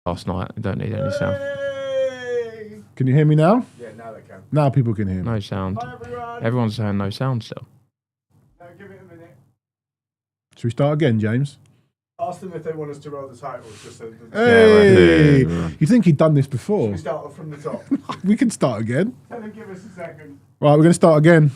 last night. I don't need any sound. Can you hear me now? Yeah, now they can. Now people can hear me. No sound. Hi, everyone. Everyone's saying no sound still. No, give it a minute. Should we start again, James? Ask them if they want us to roll the titles. Just so Hey! Yeah. You think he'd done this Should before? we start off from the top? We can start again. Tell them give us a second. Right, we're going to start again.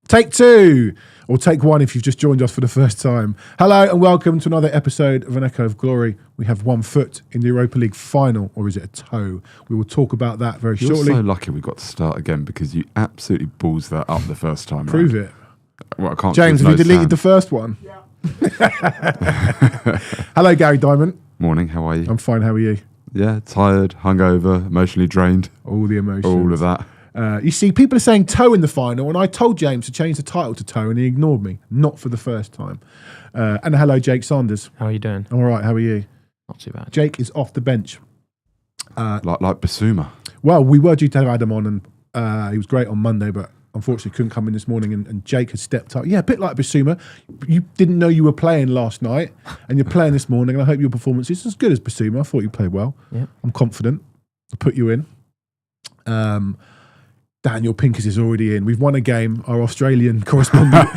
Take two, or take one if you've just joined us for the first time. Hello and welcome to another episode of An Echo of Glory. We have one foot in the Europa League final, or is it a toe? We will talk about that very You're shortly. so lucky we got to start again because you absolutely balls that up the first time. Prove round. it. Well, I can't. James, have you deleted the first one? Yeah. Hello, Gary Diamond. Morning, how are you? I'm fine, how are you? Yeah, tired, hungover, emotionally drained, All the emotions. all of that. You see, people are saying toe in the final, and I told James to change the title to toe, and he ignored me. Not for the first time. And hello, Jake Sanders. How are you doing? I'm all right, how are you? Not too bad. Jake is off the bench. Like Basuma. Well, we were due to have Adam on, and he was great on Monday, but unfortunately couldn't come in this morning, and Jake has stepped up. Yeah, a bit like Basuma. You didn't know you were playing last night, and you're playing this morning, and I hope your performance is as good as Basuma. I thought you played well. Yeah. I'm confident. I'll put you in. Daniel Pinkers is already in. We've won a game. Our Australian correspondent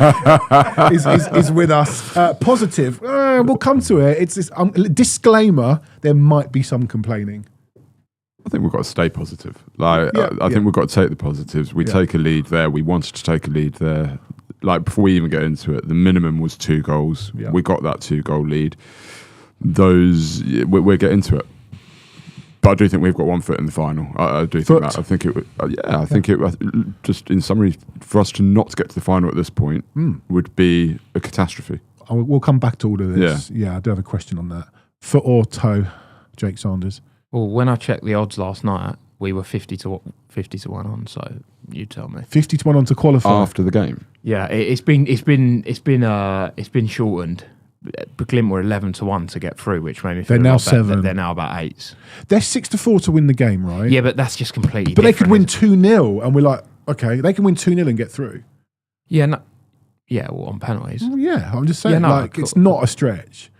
is with us. Positive. We'll come to it. It's this disclaimer. There might be some complaining. I think we've got to stay positive. I think we've got to take the positives. We take a lead there. We wanted to take a lead there. Like before we even get into it, the minimum was 2 goals. Yeah. We got that 2-goal lead. We're getting to it. But I do think we've got 1 foot in the final. I do think that. I think it would. I think it. Just in summary, for us to not get to the final at this point would be a catastrophe. We'll come back to all of this. Yeah, I do have a question on that. Foot or toe, Jake Sanders? Well, when I checked the odds last night, we were 50 to 1 on. So you tell me. 50 to 1 on to qualify After the game. Yeah, it's been shortened. But Glint were 11 to 1 to get through, which made me feel They're now a lot better. 7. They're now about 8s. They're 6 to 4 to win the game, right? Yeah, but that's just completely. But they could different, win isn't it? 2-0, and we're like, okay, they can win 2-0 and get through. Yeah, no, yeah, well, on penalties. Well, yeah, I'm just saying, Yeah, no, like, cool. it's not a stretch.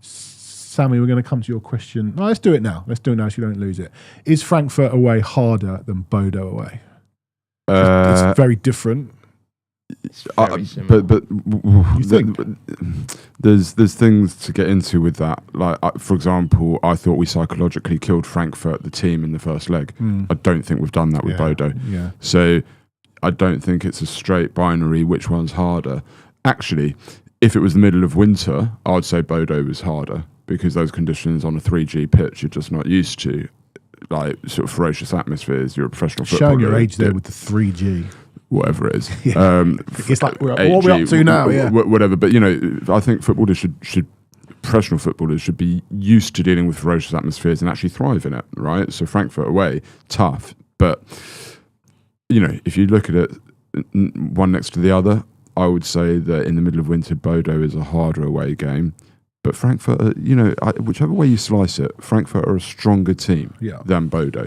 Sammy, we're going to come to your question. No, let's do it now. Let's do it now so you don't lose it. Is Frankfurt away harder than Bodo away? It's very different. Very similar. But there's things to get into with that. Like, for example, I thought we psychologically killed Frankfurt, the team, in the first leg. I don't think we've done that with Bodo. Yeah. So I don't think it's a straight binary which one's harder. Actually, if it was the middle of winter, I'd say Bodo was harder because those conditions on a 3G pitch you're just not used to. Like sort of ferocious atmospheres. You're a professional footballer. Showing your age there with the 3G. Whatever it is. It's like what we're up to now, yeah. Whatever. But, I think footballers professional footballers should be used to dealing with ferocious atmospheres and actually thrive in it, right? So Frankfurt away, tough. But, if you look at it one next to the other, I would say that in the middle of winter, Bodo is a harder away game. But Frankfurt, whichever way you slice it, Frankfurt are a stronger team than Bodo.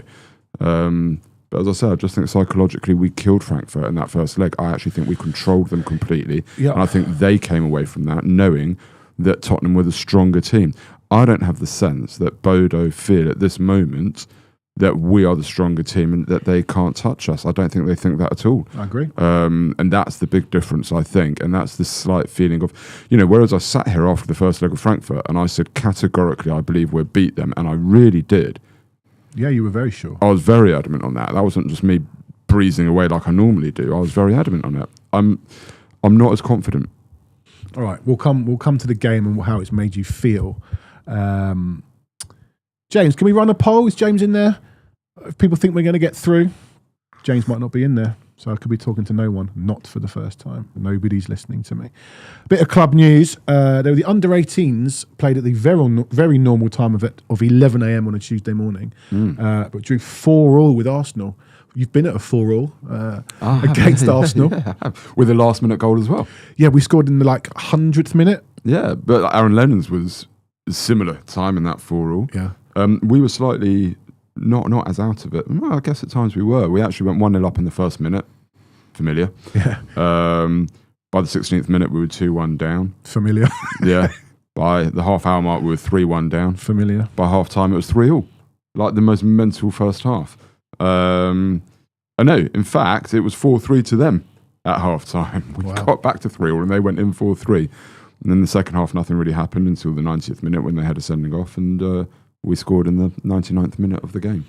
But as I said, I just think psychologically we killed Frankfurt in that first leg. I actually think we controlled them completely. Yeah. And I think they came away from that knowing that Tottenham were the stronger team. I don't have the sense that Bodo feel at this moment that we are the stronger team and that they can't touch us. I don't think they think that at all. I agree. And that's the big difference, I think. And that's the slight feeling of, whereas I sat here after the first leg of Frankfurt and I said categorically I believe we'll beat them, and I really did. Yeah, you were very sure. I was very adamant on that. That wasn't just me breezing away like I normally do. I was very adamant on it. I'm not as confident. All right, we'll come to the game and how it's made you feel. James, can we run a poll? Is James in there? If people think we're going to get through, James might not be in there. So I could be talking to no one, not for the first time. Nobody's listening to me. Bit of club news. There were the under-18s played at the very normal time of 11 a.m. on a Tuesday morning, but drew 4-4 with Arsenal. You've been at a 4-4 against Arsenal. Yeah, with a last-minute goal as well. Yeah, we scored in the 100th minute. Yeah, but Aaron Lennon's was similar time in that 4-4. Yeah. We were slightly not as out of it. Well, I guess at times we were. We actually went 1-0 up in the first minute. Familiar. Yeah. By the 16th minute, we were 2-1 down. Familiar. Yeah. By the half-hour mark, we were 3-1 down. Familiar. By half-time, it was 3-3. Like the most mental first half. I know. In fact, it was 4-3 to them at half-time. We got back to 3-3 and they went in 4-3. And then the second half, nothing really happened until the 90th minute when they had a sending off, and we scored in the 99th minute of the game.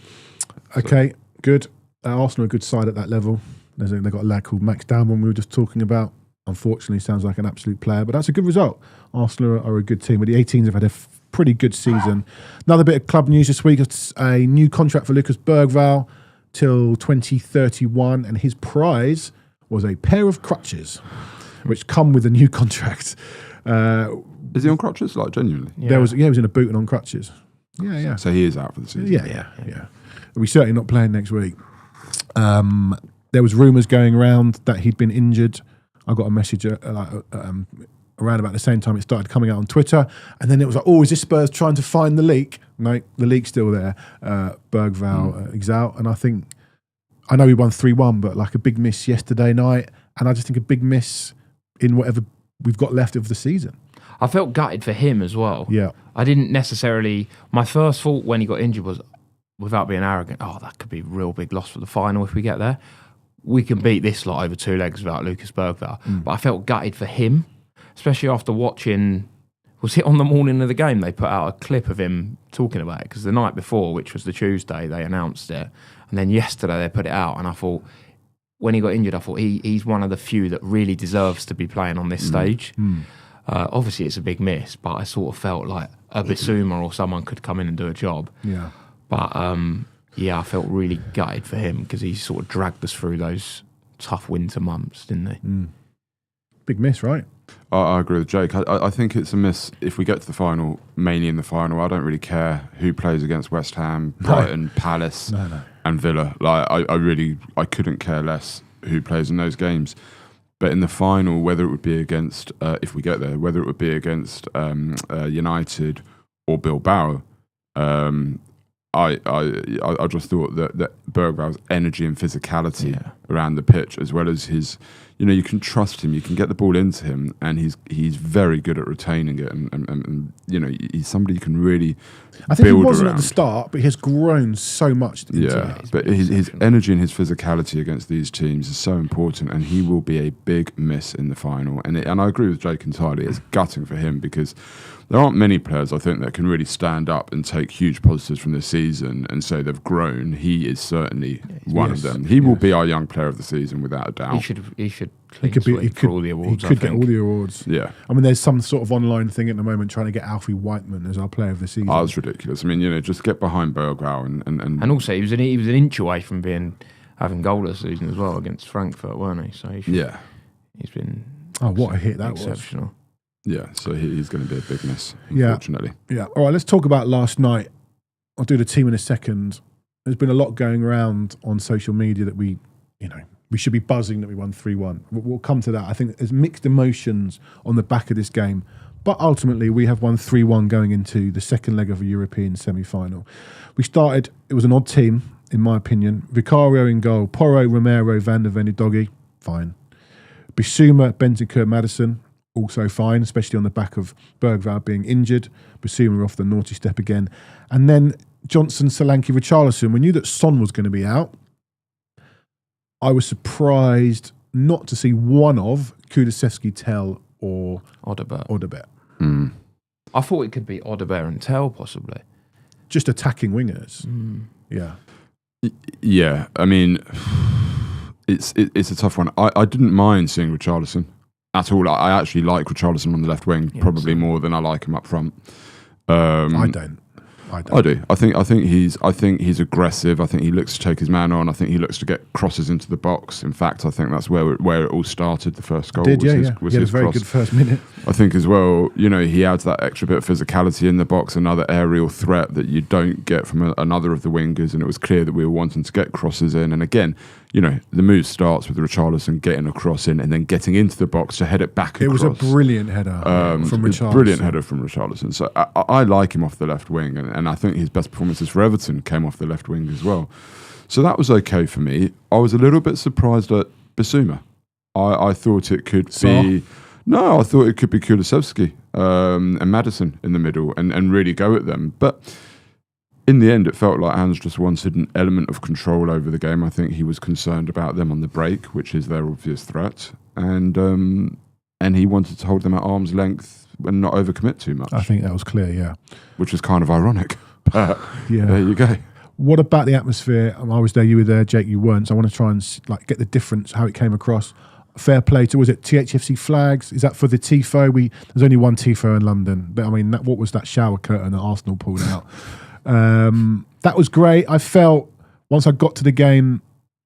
Okay, good. Arsenal are a good side at that level. They've got a lad called Max Dalman we were just talking about. Unfortunately, sounds like an absolute player, but that's a good result. Arsenal are a good team. But the 18s have had a pretty good season. Another bit of club news this week. It's a new contract for Lucas Bergvall till 2031, and his prize was a pair of crutches, which come with a new contract. Is he on crutches? Like, genuinely? Yeah. He was in a boot and on crutches. Yeah. So he is out for the season. Yeah. We're certainly not playing next week. There was rumours going around that he'd been injured. I got a message around about the same time it started coming out on Twitter, and then it was like, oh, is this Spurs trying to find the leak? No, the leak's still there. Bergvall is out, and I know we won 3-1, but like a big miss yesterday night, and I just think a big miss in whatever we've got left of the season. I felt gutted for him as well. Yeah. I didn't necessarily... My first thought when he got injured was, without being arrogant, that could be a real big loss for the final if we get there. We can beat this lot over 2 legs without Lucas Bergvall. But I felt gutted for him, especially after watching... Was it on the morning of the game they put out a clip of him talking about it? Because the night before, which was the Tuesday, they announced it. And then yesterday they put it out, and I thought... When he got injured, I thought he's one of the few that really deserves to be playing on this stage. Obviously, it's a big miss, but I sort of felt like a Bissouma or someone could come in and do a job. Yeah. But, I felt really gutted for him because he sort of dragged us through those tough winter months, didn't he? Big miss, right? I agree with Jake. I think it's a miss if we get to the final, mainly in the final. I don't really care who plays against West Ham, Brighton, Palace, and Villa. Like I couldn't care less who plays in those games. But in the final, whether it would be against, if we get there, whether it would be against United or Bilbao, I just thought that Bergvall's energy and physicality around the pitch, as well as his, you can trust him, you can get the ball into him, and he's very good at retaining it, and he's somebody you can really I think build he wasn't around. at the start, but he has grown so much. But his energy and his physicality against these teams is so important, and he will be a big miss in the final. And I agree with Jake entirely. It's gutting for him because there aren't many players, I think, that can really stand up and take huge positives from this season and say they've grown. He is certainly one of them. He will be our young player of the season without a doubt. He should for all the awards. He could get all the awards. Yeah. I mean, there's some sort of online thing at the moment trying to get Alfie Whiteman as our player of the season. Oh, it's ridiculous. I mean, just get behind Bergvall and also he was an inch away from having goal this season as well against Frankfurt, weren't he? So he's been what a hit that exceptional. was. Yeah, so he's going to be a big miss, unfortunately. Yeah. All right, let's talk about last night. I'll do the team in a second. There's been a lot going around on social media that we should be buzzing that we won 3-1. We'll come to that. I think there's mixed emotions on the back of this game. But ultimately, we have won 3-1 going into the second leg of a European semi-final. It was an odd team, in my opinion. Vicario in goal, Porro, Romero, Van der Ven, Udogie, fine. Bissouma, Bentancur, Maddison, also fine, especially on the back of Bergvall being injured. Bissouma off the naughty step again. And then Johnson, Solanke, Richarlison. We knew that Son was going to be out. I was surprised not to see one of Kulusevski, Tell or Odobert. I thought it could be Odobert and Tell possibly. Just attacking wingers. Yeah. Yeah, I mean, it's a tough one. I didn't mind seeing Richarlison at all. I actually like Richarlison on the left wing, probably more than I like him up front. I don't. I don't. I do. I think he's aggressive. I think he looks to take his man on. I think he looks to get crosses into the box. In fact, I think that's where it all started. The first goal was his He had a very cross. good first minute. I think as well, he adds that extra bit of physicality in the box, another aerial threat that you don't get from another of the wingers. And it was clear that we were wanting to get crosses in. And again, the move starts with Richarlison getting a cross in and then getting into the box to head it back across. It was a brilliant header from Richarlison. Brilliant header from Richarlison. So I like him off the left wing, and I think his best performances for Everton came off the left wing as well. So that was okay for me. I was a little bit surprised at Bissouma. I thought it could be... No, I thought it could be Kulusevski and Maddison in the middle and really go at them. But in the end, it felt like Hans just wanted an element of control over the game. I think he was concerned about them on the break, which is their obvious threat. And he wanted to hold them at arm's length and not overcommit too much. I think that was clear, yeah. Which is kind of ironic. But Yeah. there you go. What about the atmosphere? I was there, you were there, Jake, you weren't. So I want to try and get the difference, how it came across. Fair play to, was it THFC flags? Is that for the TIFO? There's only one TIFO in London. But I mean, what was that shower curtain that Arsenal pulled out? That was great. I felt, once I got to the game,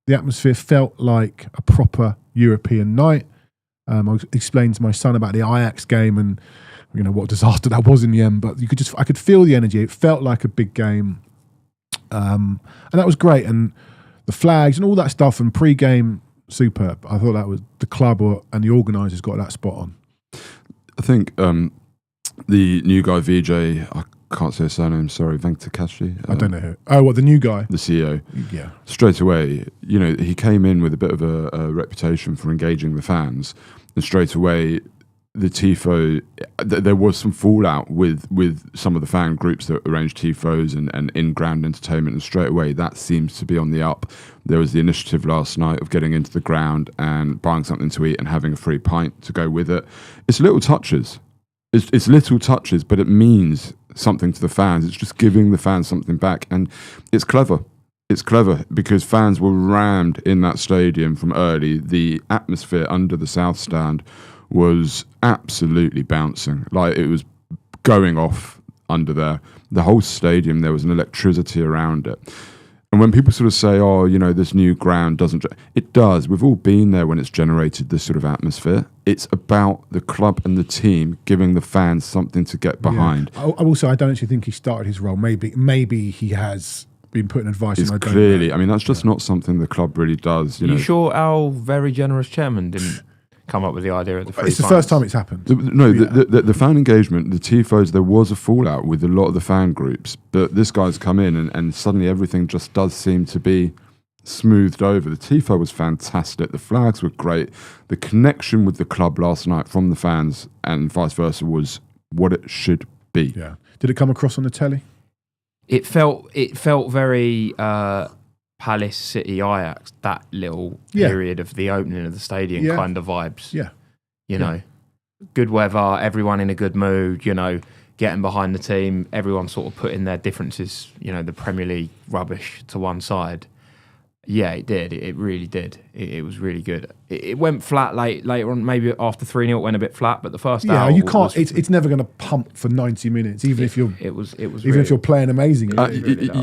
the atmosphere felt like a proper European night. I explained to my son about the Ajax game and what disaster that was in the end, but I could feel the energy. It felt like a big game. And that was great. And the flags and all that stuff and pre-game, superb. I thought that was the club and the organisers got that spot on. I think the new guy, VJ, I can't say his surname, sorry, Venkatakashi. I don't know who. Oh, what, the new guy? The CEO. Yeah. Straight away, he came in with a bit of a reputation for engaging the fans. And straight away, the TIFO, there was some fallout with some of the fan groups that arranged TIFOs and in-ground entertainment. And straight away, that seems to be on the up. There was the initiative last night of getting into the ground and buying something to eat and having a free pint to go with it. It's little touches. It's little touches, but it means something to the fans. It's just giving the fans something back. And it's clever. It's clever because fans were rammed in that stadium from early. The atmosphere under the South Stand was absolutely bouncing. Like, it was going off under there. The whole stadium, there was an electricity around it. And when people sort of say, this new ground doesn't... It does. We've all been there when it's generated this sort of atmosphere. It's about the club and the team giving the fans something to get behind. Yeah. Also, I don't actually think he started his role. Maybe he has been putting advice in. Clearly, I mean, that's just not something the club really does. You sure our very generous chairman didn't come up with the idea of the free It's the pints? first time it's happened. The fan engagement, the TIFOs, there was a fallout with a lot of the fan groups, but this guy's come in and suddenly everything just does seem to be smoothed over. The TIFO was fantastic. The flags were great. The connection with the club last night from the fans and vice versa was what it should be. Yeah. Did it come across on the telly? It felt very Palace City Ajax, that little period of the opening of the stadium kind of vibes. Yeah. You know, good weather, everyone in a good mood, getting behind the team, everyone sort of putting their differences, the Premier League rubbish to one side. Yeah, it did. It really did. It was really good. It went flat later on, maybe after 3-0 it went a bit flat, but the first hour... Yeah, you can't... It's never going to pump for 90 minutes, even if you're... It was even really, if you're playing amazing.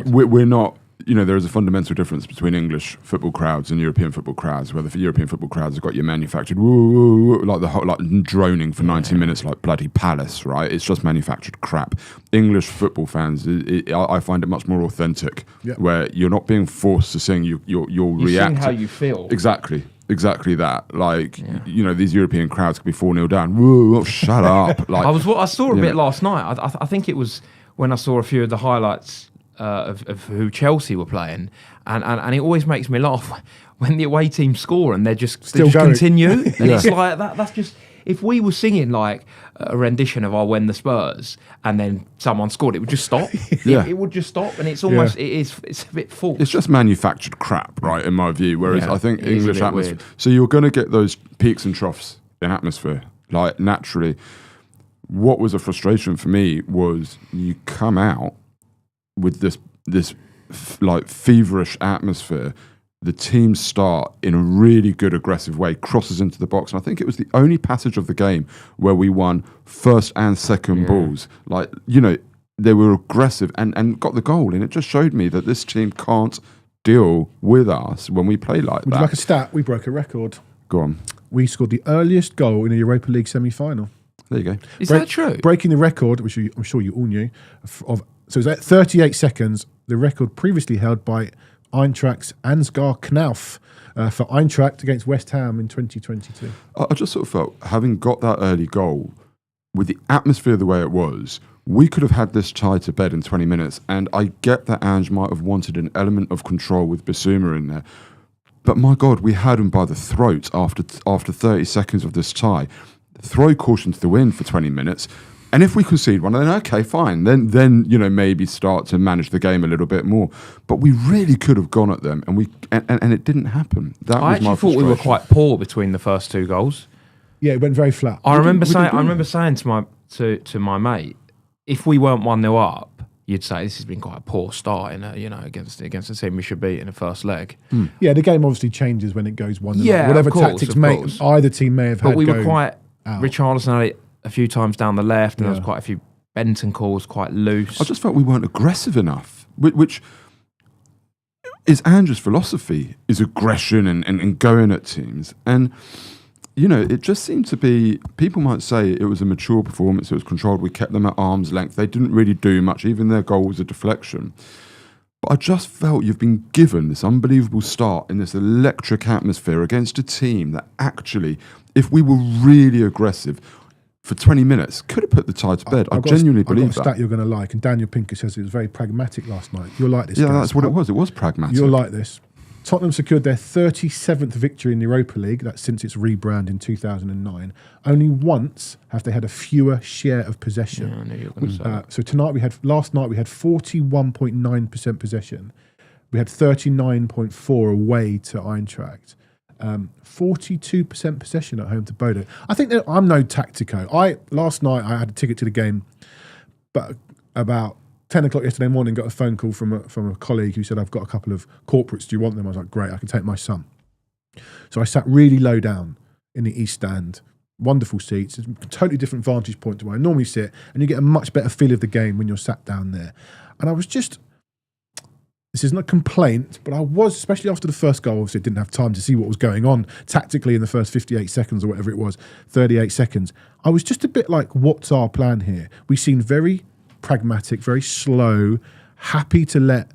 We're not... there is a fundamental difference between English football crowds and European football crowds, where the European football crowds have got your manufactured like the whole, like droning for 90 minutes like bloody Palace, right? It's just manufactured crap. English football fans, I find it much more authentic, where you're not being forced to sing. You're reacting how you feel. Exactly that. Like, these European crowds could be 4-0 down. Whoa, shut up. Like, I saw a bit last night. I think it was when I saw a few of the highlights of who Chelsea were playing, and it always makes me laugh when the away team score and they just continue. And it's like that's just, if we were singing like a rendition of When the Spurs and then someone scored, it would just stop. It would just stop, and it's almost it's a bit false. It's just manufactured crap, right, in my view. Whereas I think English atmosphere. Weird. So you're going to get those peaks and troughs in atmosphere, like naturally. What was a frustration for me was you come out with this like feverish atmosphere. The teams start in a really good aggressive way, crosses into the box, and I think it was the only passage of the game where we won first and second balls. Like, they were aggressive and got the goal. And it just showed me that this team can't deal with us when we play like Would that. you like a stat? We broke a record. Go on. We scored the earliest goal in a Europa League semi-final. There you go. Is that true? Breaking the record, which I'm sure you all knew, so it was at 38 seconds, the record previously held by Eintracht's Ansgar Knauf for Eintracht against West Ham in 2022. I just sort of felt, having got that early goal, with the atmosphere the way it was, we could have had this tie to bed in 20 minutes. And I get that Ange might have wanted an element of control with Bissouma in there. But my God, we had him by the throat after 30 seconds of this tie. Throw caution to the wind for 20 minutes. And if we concede one, then okay, fine. Then maybe start to manage the game a little bit more. But we really could have gone at them, and it didn't happen. I actually thought we were quite poor between the first two goals. Yeah, it went very flat. I remember saying to my mate, if we weren't 1-0 up, you'd say this has been quite a poor start against the team we should beat in the first leg. Yeah, the game obviously changes when it goes 1-0. Yeah, whatever of course, tactics either team may have had. But we were quite. out. Richarlison had it a few times down the left, and there was quite a few Benton calls, quite loose. I just felt we weren't aggressive enough, which is Andrew's philosophy, is aggression and going at teams. And, it just seemed to be, people might say it was a mature performance, it was controlled, we kept them at arm's length, they didn't really do much, even their goal was a deflection. But I just felt you've been given this unbelievable start in this electric atmosphere against a team that actually, if we were really aggressive for 20 minutes, could have put the tie to bed. I genuinely believe I've got a stat you're going to like, and Daniel Pinker says it was very pragmatic last night. You'll like this. Yeah, guys. that's what it was. It was pragmatic. You'll like this. Tottenham secured their 37th victory in the Europa League. That's since its rebrand in 2009. Only once have they had a fewer share of possession. Yeah, I knew you were going to say that. So last night we had 41.9% possession. We had 39.4 away to Eintracht. 42% possession at home to Bodo. I think that I'm no tactico. Last night I had a ticket to the game, but about 10 o'clock yesterday morning got a phone call from a colleague who said, I've got a couple of corporates, do you want them? I was like, great, I can take my son. So I sat really low down in the East Stand, wonderful seats, it's a totally different vantage point to where I normally sit, and you get a much better feel of the game when you're sat down there. And I was just, this isn't a complaint, but I was, especially after the first goal, obviously I didn't have time to see what was going on tactically in the first 58 seconds or whatever it was, 38 seconds. I was just a bit like, what's our plan here? We seemed very pragmatic, very slow, happy to let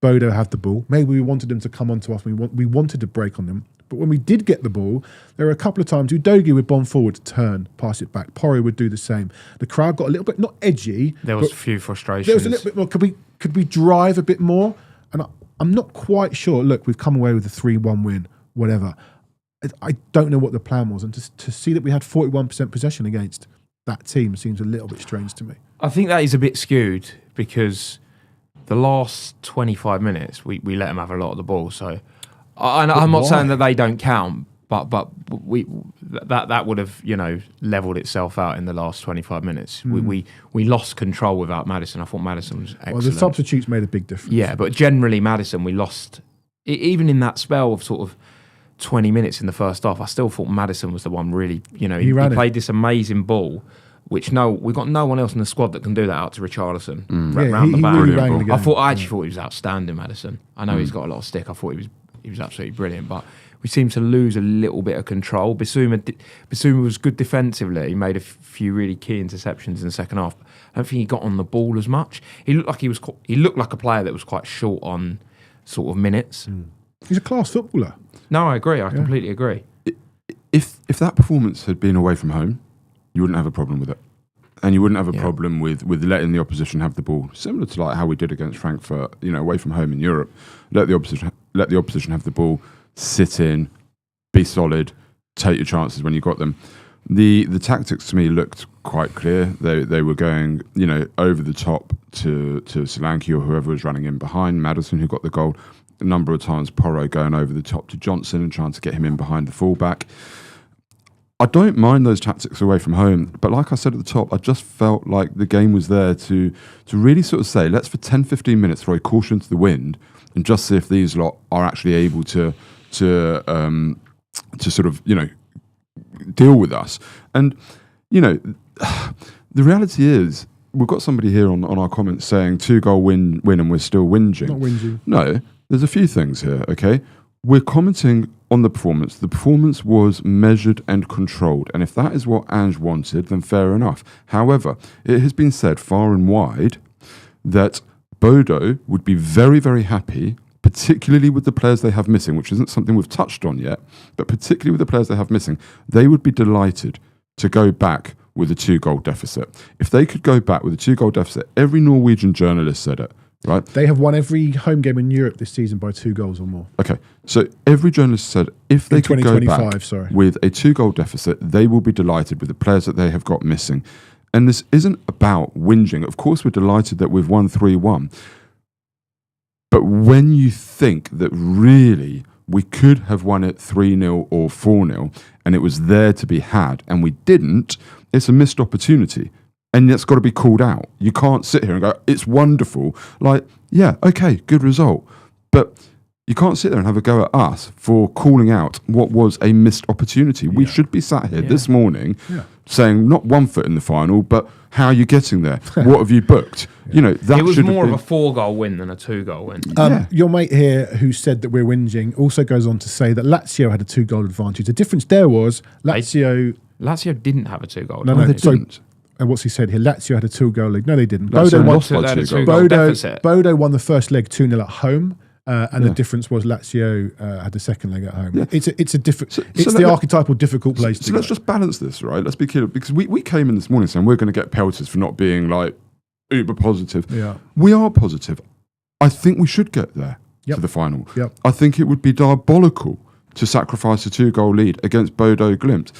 Bodo have the ball. Maybe we wanted them to come onto us. We wanted to break on them. But when we did get the ball, there were a couple of times Udogie would bomb forward, turn, pass it back. Porro would do the same. The crowd got a little bit, not edgy. There was a few frustrations. There was a little bit more. Could we drive a bit more? And I'm not quite sure. Look, we've come away with a 3-1 win, whatever. I don't know what the plan was. And to see that we had 41% possession against that team seems a little bit strange to me. I think that is a bit skewed because the last 25 minutes we let them have a lot of the ball. So I'm not saying that they don't count, but that would have leveled itself out in the last 25 minutes. We lost control without Maddison. I thought Maddison was excellent. Well, the substitutes made a big difference. Yeah, but generally Maddison we lost. Even in that spell of sort of 20 minutes in the first half, I still thought Maddison was the one really. He played this amazing ball. Which we've got no one else in the squad that can do that out to Richarlison round the back. Really I actually thought he was outstanding, Maddison. I know he's got a lot of stick. I thought he was absolutely brilliant, but we seemed to lose a little bit of control. Bissouma was good defensively. He made a few really key interceptions in the second half. I don't think he got on the ball as much. He looked like a player that was quite short on sort of minutes. He's a class footballer. No, I agree. I completely agree. If that performance had been away from home, you wouldn't have a problem with it. And you wouldn't have a problem with letting the opposition have the ball. Similar to like how we did against Frankfurt, away from home in Europe. Let the opposition have the ball, sit in, be solid, take your chances when you got them. The tactics to me looked quite clear. They were going, over the top to Solanke or whoever was running in behind. Maddison, who got the goal. A number of times Porro going over the top to Johnson and trying to get him in behind the fullback. I don't mind those tactics away from home, but like I said at the top, I just felt like the game was there to really sort of say, let's for 10-15 minutes throw caution to the wind and just see if these lot are actually able to sort of, deal with us. And, the reality is we've got somebody here on our comments saying 2-goal win and we're still whinging. Not whinging. No, there's a few things here, okay? We're commenting on the performance. The performance was measured and controlled. And if that is what Ange wanted, then fair enough. However, it has been said far and wide that Bodo would be very, very happy, particularly with the players they have missing, which isn't something we've touched on yet, but particularly with the players they have missing, they would be delighted to go back with a 2-goal deficit. If they could go back with a 2-goal deficit, every Norwegian journalist said it, right? They have won every home game in Europe this season by 2 goals or more. Okay, so every journalist said if they could go back with a 2-goal deficit, they will be delighted with the players that they have got missing. And this isn't about whinging. Of course, we're delighted that we've won 3-1. But when you think that really we could have won it 3-0 or 4-0 and it was there to be had and we didn't, it's a missed opportunity. And that's got to be called out. You can't sit here and go, it's wonderful. Like, yeah, okay, good result. But you can't sit there and have a go at us for calling out what was a missed opportunity. We should be sat here this morning saying not 1 foot in the final, but how are you getting there? What have you booked? You know, that it was should more have of a 4-goal win than a 2-goal win. Your mate here who said that we're whinging also goes on to say that Lazio had a 2-goal advantage. The difference there was Lazio didn't have a 2-goal No, advantage. they didn't. So, and what's he said here? Lazio had a 2-goal lead. No, they didn't. Lazio Bodo won, lost by They had a 2 goals. 2-goal deficit. Bodo won the first leg 2-0 at home. And the difference was Lazio had the second leg at home. Yeah. It's a different. So It's the archetypal difficult place to So go. let's just balance this, right? Let's be clear, because we came in this morning saying we're going to get pelters for not being like uber positive. Yeah. We are positive. I think we should get there Yep. to the final. Yep. I think it would be diabolical to sacrifice a 2-goal lead against Bodo Glimt.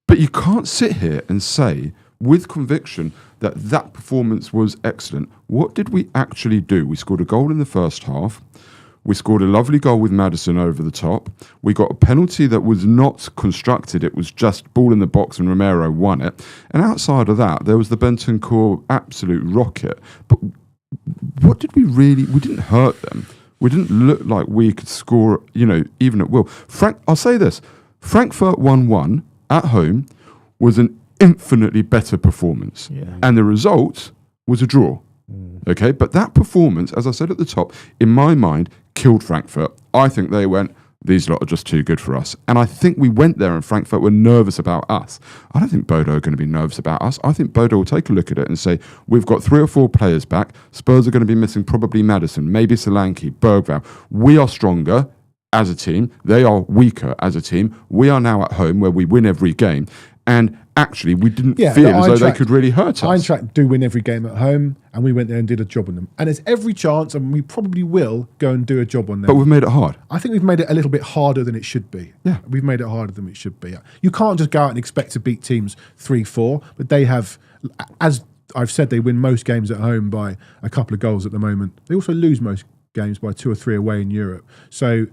But you can't sit here and say with conviction that that performance was excellent. What did we actually do? We scored a goal in the first half. We scored a lovely goal with Maddison over the top. We got a penalty that was not constructed. It was just ball in the box and Romero won it. And outside of that, there was the Bentancur absolute rocket. But what did we really... We didn't hurt them. We didn't look like we could score, even at will. I'll say this. Frankfurt 1-1 at home was an infinitely better performance. Yeah. And the result was a draw. Okay, but that performance, as I said at the top, in my mind, killed Frankfurt. I think they went, these lot are just too good for us. And I think we went there and Frankfurt were nervous about us. I don't think Bodo are going to be nervous about us. I think Bodo will take a look at it and say, we've got 3 or 4 players back. Spurs are going to be missing probably Maddison, maybe Solanke, Bergvall. We are stronger as a team. They are weaker as a team. We are now at home where we win every game. And actually, we didn't feel as though they could really hurt us. Eintracht do win every game at home, and we went there and did a job on them. And there's every chance, and we probably will go and do a job on them. But we've made it hard. I think we've made it a little bit harder than it should be. Yeah. We've made it harder than it should be. You can't just go out and expect to beat teams 3-4, but they have, as I've said, they win most games at home by a couple of goals at the moment. They also lose most games by 2 or 3 away in Europe. So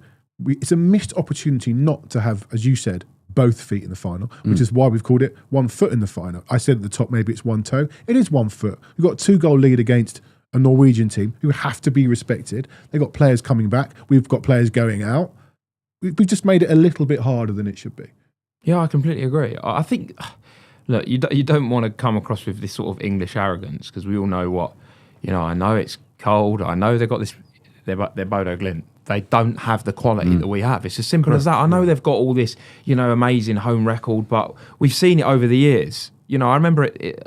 it's a missed opportunity not to have, as you said, both feet in the final, which is why we've called it 1 foot in the final. I said at the top, maybe it's 1 toe. It is 1 foot. We've got a 2-goal lead against a Norwegian team who have to be respected. They've got players coming back. We've got players going out. We've just made it a little bit harder than it should be. Yeah, I completely agree. I think, look, you don't want to come across with this sort of English arrogance because we all know what, I know it's cold. I know they've got this, they're Bodo Glimt. They don't have the quality that we have. It's as simple as that. I know they've got all this, amazing home record, but we've seen it over the years. I remember it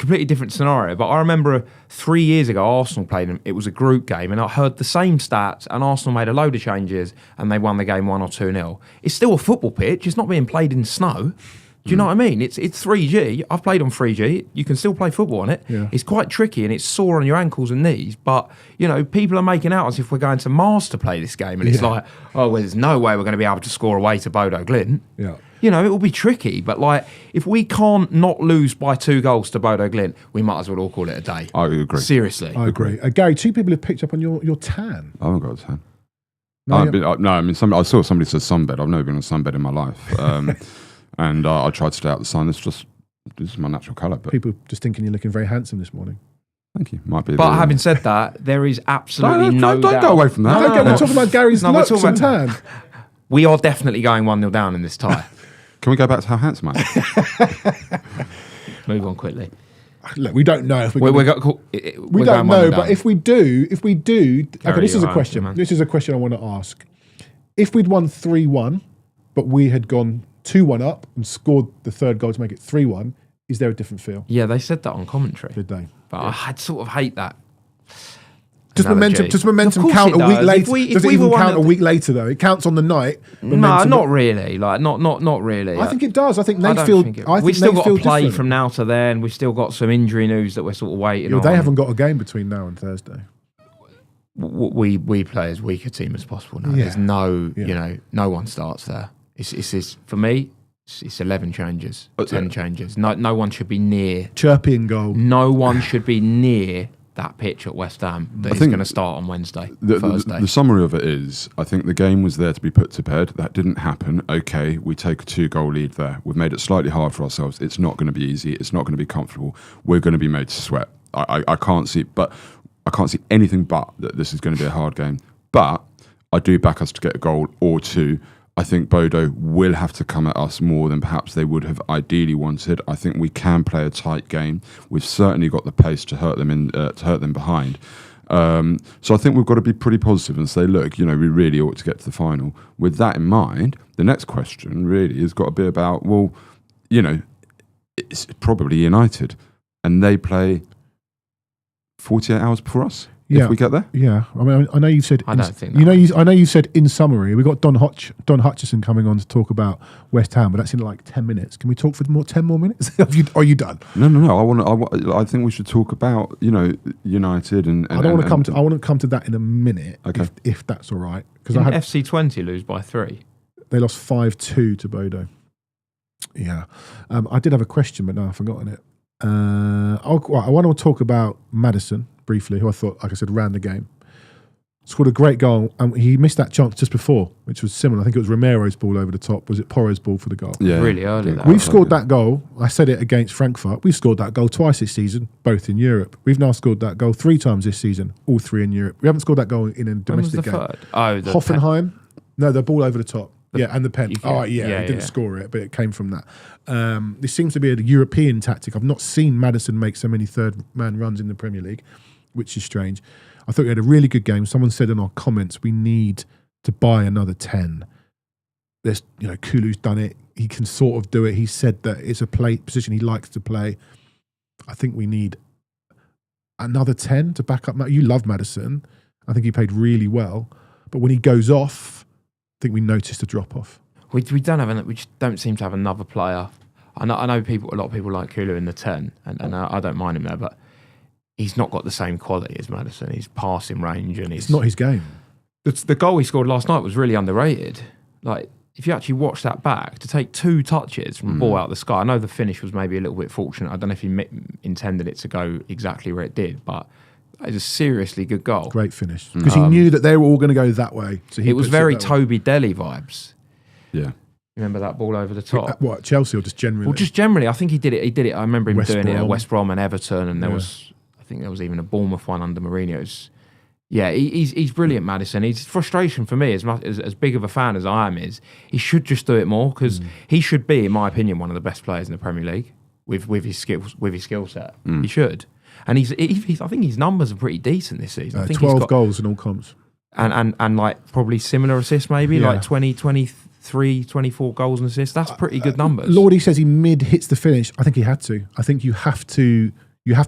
completely different scenario, but I remember 3 years ago, Arsenal played them. It was a group game, and I heard the same stats, and Arsenal made a load of changes, and they won the game 1 or 2-0. It's still a football pitch. It's not being played in snow. Do you know what I mean? It's 3G. I've played on 3G. You can still play football on it. Yeah. It's quite tricky and it's sore on your ankles and knees. But, people are making out as if we're going to Mars to play this game. And it's like, oh, well, there's no way we're going to be able to score away to Bodo Glimt. Yeah. It will be tricky. But, if we can't not lose by 2 goals to Bodo Glimt, we might as well all call it a day. I agree. Seriously. I agree. Gary, 2 people have picked up on your tan. I haven't got a tan. No, I saw somebody say sunbed. I've never been on a sunbed in my life. And I tried to stay out the sun. This is my natural colour. But people just thinking you're looking very handsome this morning. thank you. Might be. But having said that, there is absolutely don't doubt. go away from that. No, we're talking about Gary's No, we're looks talking and tan. We are definitely going 1-0 down in this tie. Can we go back to how handsome I am? Move on quickly. Look, we don't know if We we don't know, but if we do, okay, this is a question. This is a question I want to ask. If we'd won 3-1, but we had gone 2-1 up and scored the third goal to make it 3-1, is there a different feel? Yeah, they said that on commentary. Did they? But I sort of hate that. Does momentum count a week later? Does it even count a week later though? It counts on the night. No, not really. Like not really. I think it does. I think they feel. We've still got to play from now to then. We've still got some injury news that we're sort of waiting on. They haven't got a game between now and Thursday. We play as weak a team as possible now. There's no one starts there. It's for me. It's 11 changes, 10 changes. No one should be near. Chirpy in goal. No one should be near that pitch at West Ham that is going to start on Thursday. The summary of it is, I think the game was there to be put to bed. That didn't happen. Okay, we take a 2-goal lead there. We've made it slightly hard for ourselves. It's not going to be easy. It's not going to be comfortable. We're going to be made to sweat. I can't see anything but that this is going to be a hard game. But I do back us to get a goal or two. I think Bodo will have to come at us more than perhaps they would have ideally wanted. I think we can play a tight game. We've certainly got the pace to hurt them behind. So I think we've got to be pretty positive and say, look, we really ought to get to the final. With that in mind, the next question really has got to be about, well, it's probably United, and they play 48 hours before us. If we get there, I mean, I know you've said. I don't think. I know you said in summary. We've got Don Hutchison coming on to talk about West Ham, but that's in like 10 minutes. Can we talk for 10 more minutes? Are you done? No. I think we should talk about United and. I want to come to that in a minute. Okay. If that's all right, because FC20 lose by 3. They lost 5-2 to Bodo. Yeah, I did have a question, but no, I've forgotten it. I want to talk about Maddison briefly, who I thought, like I said, ran the game. Scored a great goal, and he missed that chance just before, which was similar. I think it was Romero's ball over the top. Was it Porro's ball for the goal? Yeah, really early. We've scored that goal. I said it against Frankfurt. We've scored that goal twice this season, both in Europe. We've now scored that goal 3 times this season, all 3 in Europe. We haven't scored that goal in a domestic game. Third? Oh, Hoffenheim. No, the ball over the top. And the pen. He didn't score it, but it came from that. This seems to be a European tactic. I've not seen Maddison make so many third-man runs in the Premier League, which is strange. I thought we had a really good game. Someone said in our comments, we need to buy another 10. There's, Kulu's done it. He can sort of do it. He said that it's a position he likes to play. I think we need another 10 to back up. You love Maddison. I think he played really well. But when he goes off, I think we noticed a drop off. We just don't seem to have another player. I know a lot of people like Kulu in the 10, and I don't mind him there, but he's not got the same quality as Maddison. His passing range and it's not his game. The goal he scored last night was really underrated. Like, if you actually watch that back, to take 2 touches from the ball out of the sky, I know the finish was maybe a little bit fortunate. I don't know if he intended it to go exactly where it did, but it was a seriously good goal. Great finish. Because he knew that they were all going to go that way. So it was very Toby Delhi vibes. Yeah. Remember that ball over the top? What, Chelsea or just generally? Well, just generally. I think he did it. I remember him doing it at West Brom and Everton, and I think there was even a Bournemouth one under Mourinho. He's brilliant, Maddison. His frustration for me, as big of a fan as I am, is he should just do it more, because he should be, in my opinion, one of the best players in the Premier League with his skill set. He should, and I think his numbers are pretty decent this season. I think 12 goals in all comps, and like probably similar assists, maybe like 20, 23, 24 goals and assists. That's pretty good numbers. Lordy says he hits the finish. I think he had to. I think you have to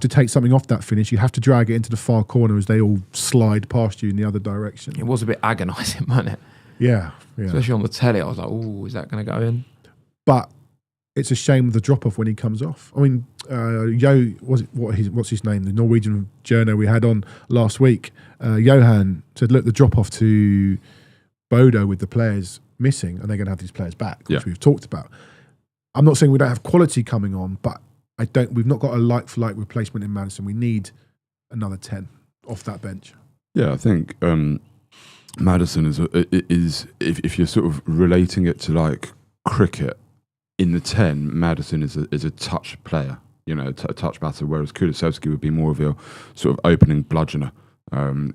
take something off that finish. You have to drag it into the far corner as they all slide past you in the other direction. It was a bit agonising, wasn't it? Yeah. Especially on the telly, I was like, "Oh, is that going to go in?" But it's a shame the drop off when he comes off. I mean, what's his name? The Norwegian journo we had on last week, Johan said, "Look, the drop off to Bodo with the players missing, and they're going to have these players back, which we've talked about." I'm not saying we don't have quality coming on, but we've not got a like-for-like replacement in Maddison. We need another 10 off that bench. Yeah, I think Maddison is if you're sort of relating it to like cricket, in the 10, Maddison is a touch player, a touch batter, whereas Kulusevski would be more of your sort of opening bludgeoner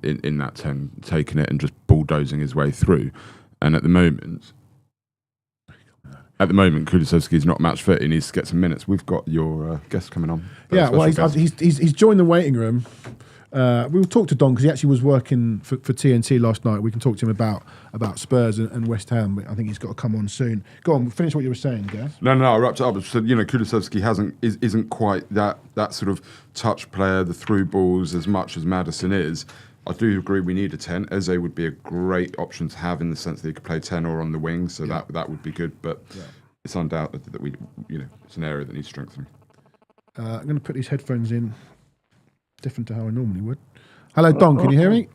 in that 10, taking it and just bulldozing his way through. And at the moment, at the moment, Kulusevski is not match fit. He needs to get some minutes. We've got your guest coming on. Yeah, well, he's joined the waiting room. We will talk to Don because he actually was working for TNT last night. We can talk to him about Spurs and West Ham. But I think he's got to come on soon. Go on, finish what you were saying, Gaz. No, I wrapped it up. So, Kulusevski isn't quite that sort of touch player, the through balls as much as Maddison is. I do agree we need a 10. Eze would be a great option to have in the sense that he could play 10 or on the wing, so that would be good. But it's undoubted that we, it's an area that needs strengthening. I'm going to put these headphones in. Different to how I normally would. Hello, Don. Can you hear me?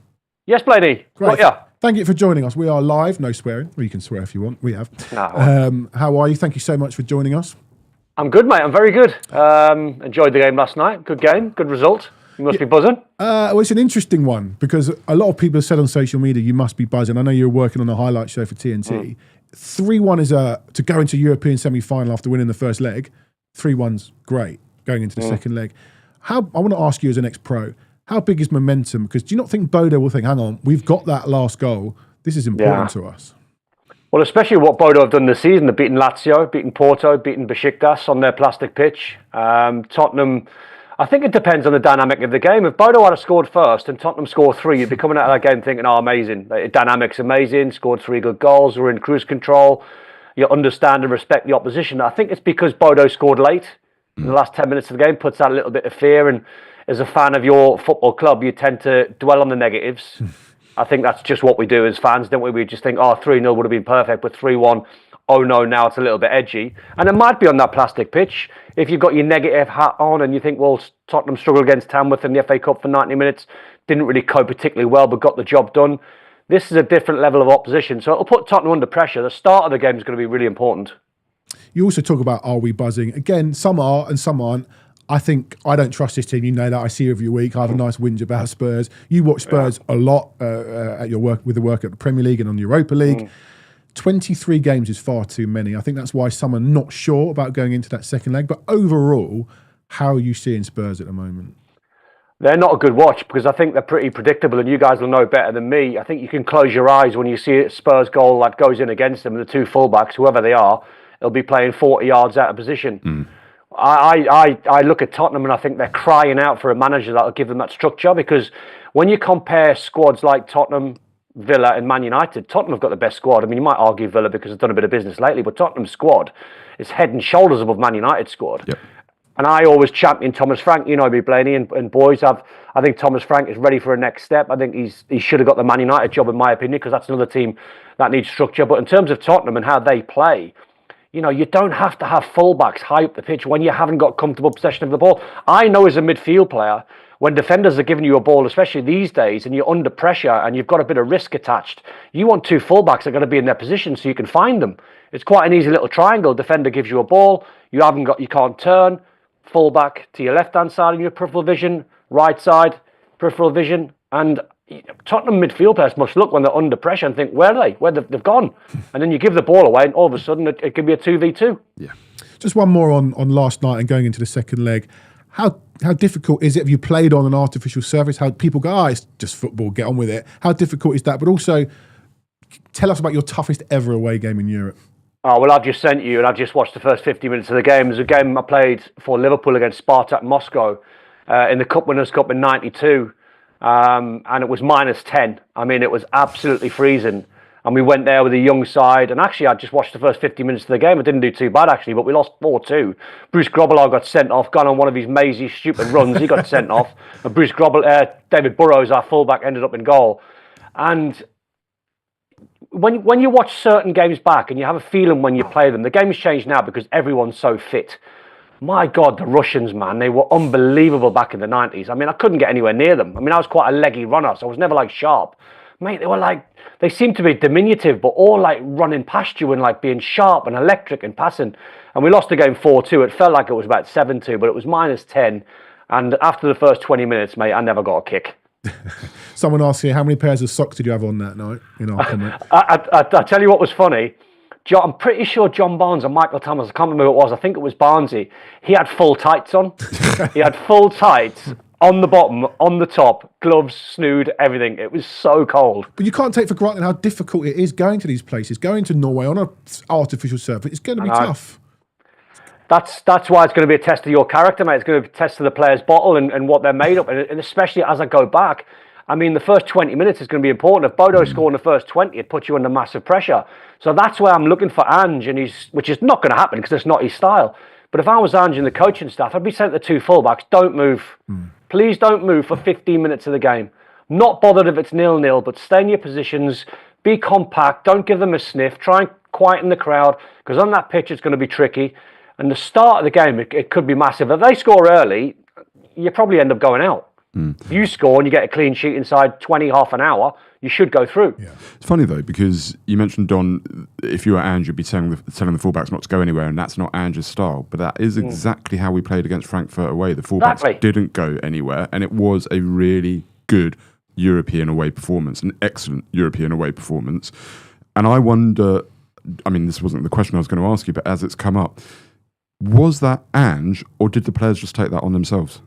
Yes, Bladey. Great. Thank you for joining us. We are live. No swearing. Well, you can swear if you want. We have. No. How are you? Thank you so much for joining us. I'm good, mate. I'm very good. Enjoyed the game last night. Good game. Good result. You must be buzzing. Well, it's an interesting one because a lot of people have said on social media you must be buzzing. I know you're working on a highlight show for TNT. 3-1 is to go into European semi-final after winning the first leg. 3-1's great going into the second leg. I want to ask you as an ex-pro, how big is momentum? Because do you not think Bodo will think, hang on, we've got that last goal. This is important to us. Well, especially what Bodo have done this season. They've beaten Lazio, beaten Porto, beaten Besiktas on their plastic pitch. Tottenham, I think it depends on the dynamic of the game. If Bodo had scored first and Tottenham scored 3, you'd be coming out of that game thinking, oh, amazing. The dynamic's amazing, scored 3 good goals, we're in cruise control. You understand and respect the opposition. I think it's because Bodo scored late. In the last 10 minutes of the game, puts out a little bit of fear. And as a fan of your football club, you tend to dwell on the negatives. I think that's just what we do as fans, don't we? We just think, 3-0 would have been perfect, but 3-1, oh no, now it's a little bit edgy. And it might be on that plastic pitch. If you've got your negative hat on and you think, well, Tottenham struggled against Tamworth in the FA Cup for 90 minutes, didn't really cope particularly well, but got the job done. This is a different level of opposition. So it'll put Tottenham under pressure. The start of the game is going to be really important. You also talk about, are we buzzing? Again, some are and some aren't. I think I don't trust this team. You know that. I see you every week. I have a nice whinge about Spurs. You watch Spurs a lot at your work with the work at the Premier League and on Europa League. 23 games is far too many. I think that's why some are not sure about going into that second leg. But overall, how are you seeing Spurs at the moment? They're not a good watch because I think they're pretty predictable, and you guys will know better than me. I think you can close your eyes when you see a Spurs goal that goes in against them, and the 2 fullbacks, whoever they are, they'll be playing 40 yards out of position. I look at Tottenham and I think they're crying out for a manager that'll give them that structure, because when you compare squads like Tottenham, Villa and Man United, Tottenham have got the best squad. I mean, you might argue Villa because they've done a bit of business lately, but Tottenham's squad is head and shoulders above Man United's squad. Yep. And I always champion Thomas Frank. You know me, Blaney, and boys. I think Thomas Frank is ready for a next step. I think he should have got the Man United job, in my opinion, because that's another team that needs structure. But in terms of Tottenham and how they play, you don't have to have fullbacks high up the pitch when you haven't got comfortable possession of the ball. I know as a midfield player, when defenders are giving you a ball, especially these days, and you're under pressure and you've got a bit of risk attached, you want 2 fullbacks that are going to be in their position so you can find them. It's quite an easy little triangle. Defender gives you a ball, you can't turn. Fullback to your left-hand side in your peripheral vision, right side, peripheral vision, and Tottenham midfield players must look when they're under pressure and think, where are they? Where they've gone? And then you give the ball away, and all of a sudden it could be a 2v2. Yeah. Just one more on last night and going into the second leg. How difficult is it? Have you played on an artificial surface? How people go, it's just football, get on with it. How difficult is that? But also, tell us about your toughest ever away game in Europe. Oh, well, I've just sent you, and I've just watched the first 50 minutes of the game. It was a game I played for Liverpool against Spartak Moscow in the Cup Winners' Cup in '92. And it was -10. I mean, it was absolutely freezing. And we went there with a young side. And actually, I just watched the first 50 minutes of the game. I didn't do too bad, actually, but we lost 4-2. Bruce Grobbelaar got sent off, gone on one of his mazy, stupid runs. He got sent off. And David Burrows, our fullback, ended up in goal. And when you watch certain games back and you have a feeling when you play them, the game's changed now because everyone's so fit. My God, the Russians, man, they were unbelievable back in the 90s. I mean, I couldn't get anywhere near them. I mean, I was quite a leggy runner, so I was never like sharp. Mate, they seemed to be diminutive, but all like running past you and like being sharp and electric and passing. And we lost the game 4-2. It felt like it was about 7-2, but it was -10. And after the first 20 minutes, mate, I never got a kick. Someone asked you, how many pairs of socks did you have on that night? I tell you what was funny. I'm pretty sure John Barnes and Michael Thomas, I can't remember who it was, I think it was Barnesy, he had full tights on. He had full tights on the bottom, on the top, gloves, snood, everything. It was so cold. But you can't take for granted how difficult it is going to these places. Going to Norway on an artificial surface, it's going to be tough. That's why it's going to be a test of your character, mate. It's going to be a test of the player's bottle and what they're made up. And especially as I go back, I mean, the first 20 minutes is going to be important. If Bodo scored in the first 20, it puts you under massive pressure. So that's why I'm looking for Ange, which is not going to happen because it's not his style. But if I was Ange and the coaching staff, I'd be saying to the two fullbacks, don't move. Please don't move for 15 minutes of the game. Not bothered if it's 0-0, but stay in your positions, be compact, don't give them a sniff, try and quieten the crowd, because on that pitch it's going to be tricky. And the start of the game, it could be massive. If they score early, you probably end up going out. If you score and you get a clean sheet inside 20, half an hour, you should go through. Yeah. It's funny though, because you mentioned, Don, if you were Ange, you'd be telling the fullbacks not to go anywhere, and that's not Ange's style. But that is exactly how we played against Frankfurt away. The fullbacks didn't go anywhere, and it was a really good European away performance, an excellent European away performance. And I wonder, I mean, this wasn't the question I was going to ask you, but as it's come up, was that Ange, or did the players just take that on themselves?